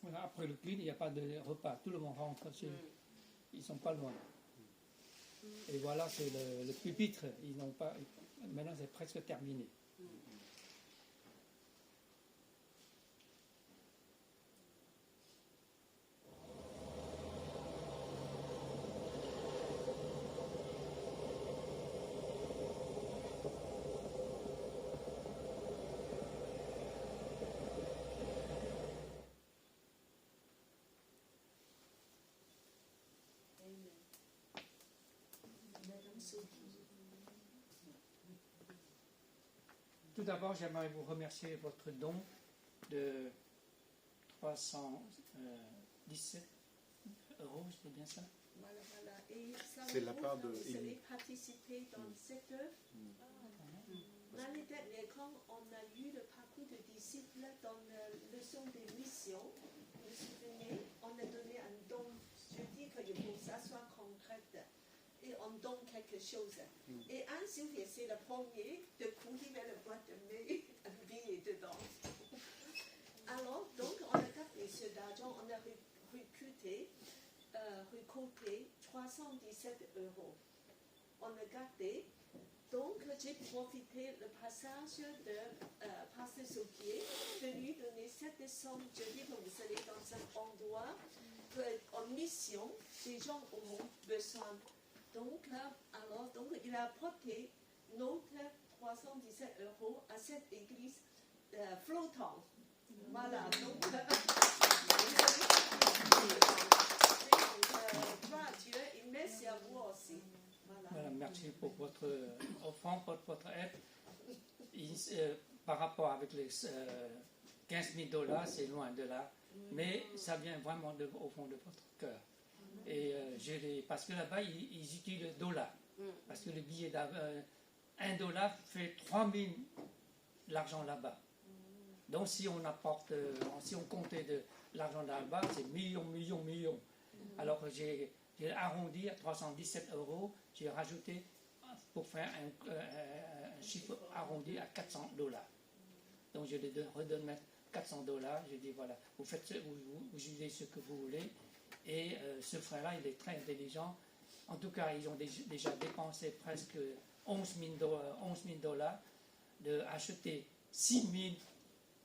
Voilà, après le culte, il n'y a pas de repas. Tout le monde rentre chez ils ne sont pas loin. Et voilà, c'est le pupitre. Ils n'ont pas. Maintenant, c'est presque terminé. Madame Sophie. Tout d'abord, j'aimerais vous remercier votre don de 317 euros, c'est bien ça? Voilà, voilà. Et ça C'est la part de vous allez Élie. participer dans cette œuvre. L'année dernière, quand on a lu le parcours de disciples dans la leçon des missions, vous vous souvenez, on a donné un don. Je dis qu'il faut que ça soit concret. Et on donne quelque chose. Et Anne Sylvie, c'est le premier de courir vers la boîte de mail, un billet dedans. Alors, donc, on a gardé ce d'argent, on a récolté 317 euros. On a gardé. Donc, j'ai profité le passage de Pasteur Souquier de lui donner cette somme. Je dis que vous allez dans un endroit en mission, des gens auront besoin. Donc, donc, il a apporté notre 317 euros à cette église flottante. Voilà, donc, gloire à Dieu et merci à vous aussi. Voilà. Voilà, merci pour votre offrande, pour votre aide. Par rapport avec les 15 000 $, c'est loin de là, mais ça vient vraiment au fond de votre cœur. Et parce que là-bas, ils utilisent le dollar. Parce que le billet $1 fait 3 000 l'argent là-bas. Donc si on apporte, si on comptait de l'argent là-bas, c'est millions. Alors j'ai arrondi à 317 euros, j'ai rajouté pour faire un chiffre arrondi à 400 $. Donc je les redonne 400 $. Je dis voilà, vous faites vous utilisez ce que vous voulez. Et ce frère-là, il est très intelligent. En tout cas, ils ont déjà dépensé presque 11 000 $, d'acheter 6 000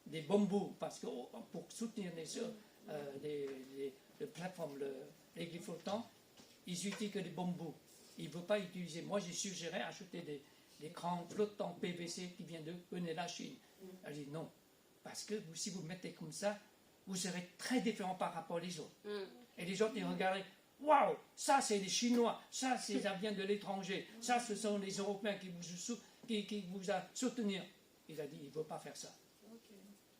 des bambous, parce que pour soutenir les plateformes, l'église flottant, ils utilisent que des bambous. Ils ne veulent pas utiliser. Moi, j'ai suggéré acheter des crans flottants PVC qui viennent de la Chine. Elle dit non, parce que si vous mettez comme ça, vous serez très différent par rapport aux autres. Et les autres, ils regardaient, waouh, ça c'est les Chinois, ça vient de l'étranger, ça ce sont les Européens qui vous a soutenu. Il a dit, il ne veut pas faire ça.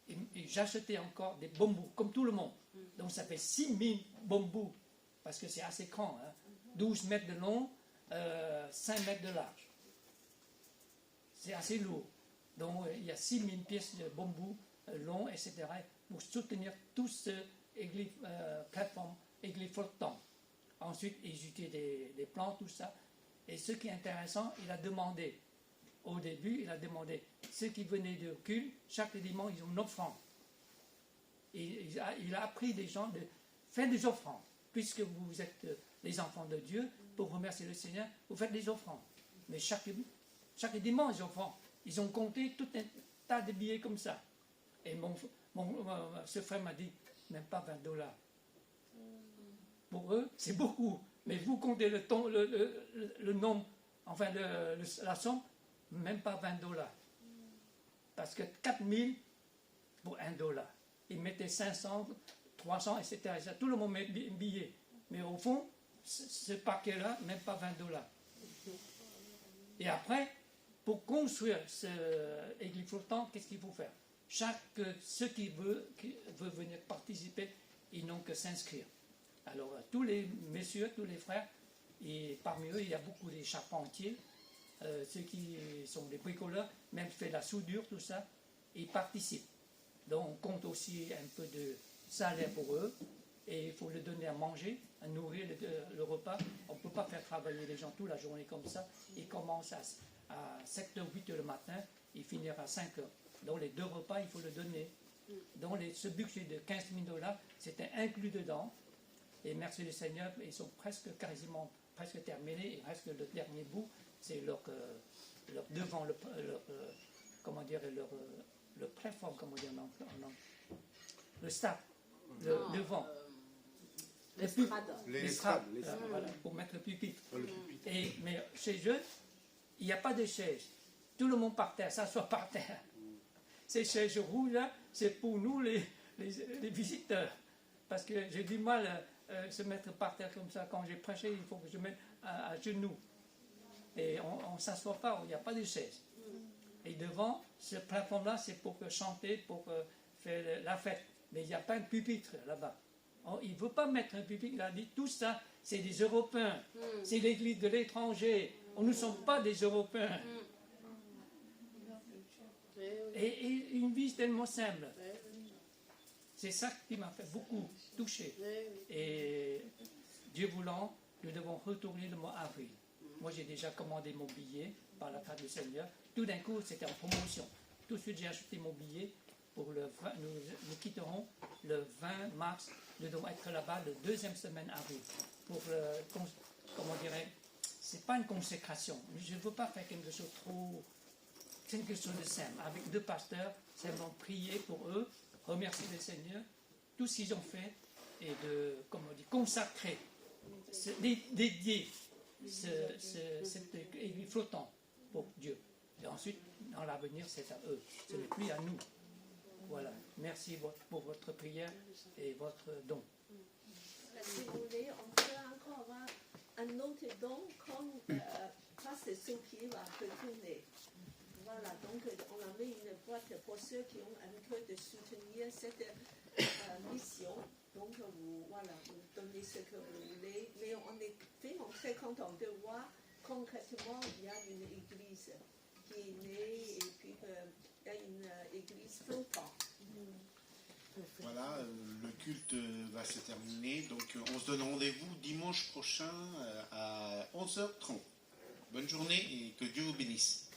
Et j'achetais encore des bambous, comme tout le monde. Donc ça fait 6 000 bambous, parce que c'est assez grand, hein. 12 mètres de long, 5 mètres de large. C'est assez lourd. Donc il y a 6 000 pièces de bambous longs, etc., pour soutenir tout ce plateforme, église flottant. Ensuite, ils utilisent des plans, tout ça. Et ce qui est intéressant, il a demandé, au début, ceux qui venaient de culte, chaque dimanche, ils ont une offrande. Et il a appris des gens de faire des offrandes. Puisque vous êtes les enfants de Dieu, pour remercier le Seigneur, vous faites des offrandes. Mais chaque dimanche, ils ont compté tout un tas de billets comme ça. Et ce frère m'a dit, même pas 20 $. Pour eux, c'est beaucoup. Mais vous comptez le nombre, enfin la somme, même pas 20 $. Parce que 4 000 pour 1 $. Ils mettaient 500, 300, etc. Tout le monde met un billet. Mais au fond, ce paquet-là, même pas 20 $. Et après, pour construire cette église flottante, qu'est-ce qu'il faut faire? Ceux qui veulent venir participer, ils n'ont que s'inscrire. Alors, tous les messieurs, tous les frères, et parmi eux, il y a beaucoup des charpentiers, ceux qui sont des bricoleurs, même fait la soudure, tout ça, ils participent. Donc, on compte aussi un peu de salaire pour eux, et il faut leur donner à manger, à nourrir le repas. On ne peut pas faire travailler les gens toute la journée comme ça. Ils commencent à 7h, 8h le matin, ils finiront à 5h. Donc, les 2 repas, il faut le donner. Donc ce budget de 15 000 $, c'était inclus dedans. Et merci le Seigneur, ils sont quasiment presque terminés. Il reste le dernier bout, c'est leur devant, comment dire, le plateforme, comment dire, le staff, devant. L'estrade. Voilà, pour mettre le pupitre. Mais chez eux, il n'y a pas de chaises. Tout le monde par terre, s'assoit par terre. Ces chaises rouges-là, c'est pour nous les visiteurs. Parce que j'ai du mal à se mettre par terre comme ça. Quand j'ai prêché, il faut que je mette à genoux. Et on ne s'assoit pas, il n'y a pas de chaise. Et devant, ce plafond-là, c'est pour chanter, pour faire la fête. Mais il n'y a pas de pupitre là-bas. Il ne veut pas mettre un pupitre. Il a dit, tout ça, c'est des Européens. C'est l'église de l'étranger. Nous ne sommes pas des Européens. Et une vie tellement simple. C'est ça qui m'a fait beaucoup toucher. Et Dieu voulant, nous devons retourner le mois avril. Moi, j'ai déjà commandé mon billet par la grâce du Seigneur. Tout d'un coup, c'était en promotion. Tout de suite, j'ai acheté mon billet. Pour nous quitterons le 20 mars. Nous devons être là-bas le 2e semaine avril. Pour, comment dirais, c'est pas une consécration. Je ne veux pas faire quelque chose quelque chose de simple. Avec 2 pasteurs, simplement prier pour eux, remercier le Seigneur, tout ce qu'ils ont fait, et de, comment on dit, consacrer, dédier cette église flottant pour Dieu. Et ensuite, dans l'avenir, c'est à eux. Ce n'est plus à nous. Voilà. Merci pour votre prière et votre don. Si vous voulez, on peut encore avoir un autre don quand Pasteur Sophie va retourner. Voilà, donc on a mis une boîte pour ceux qui ont un cœur de soutenir cette mission. Donc vous donnez ce que vous voulez. Mais on est vraiment très content de voir concrètement il y a une église qui est née et puis il y a une église flottante. Voilà, le culte va se terminer. Donc on se donne rendez-vous dimanche prochain à 11h30. Bonne journée et que Dieu vous bénisse.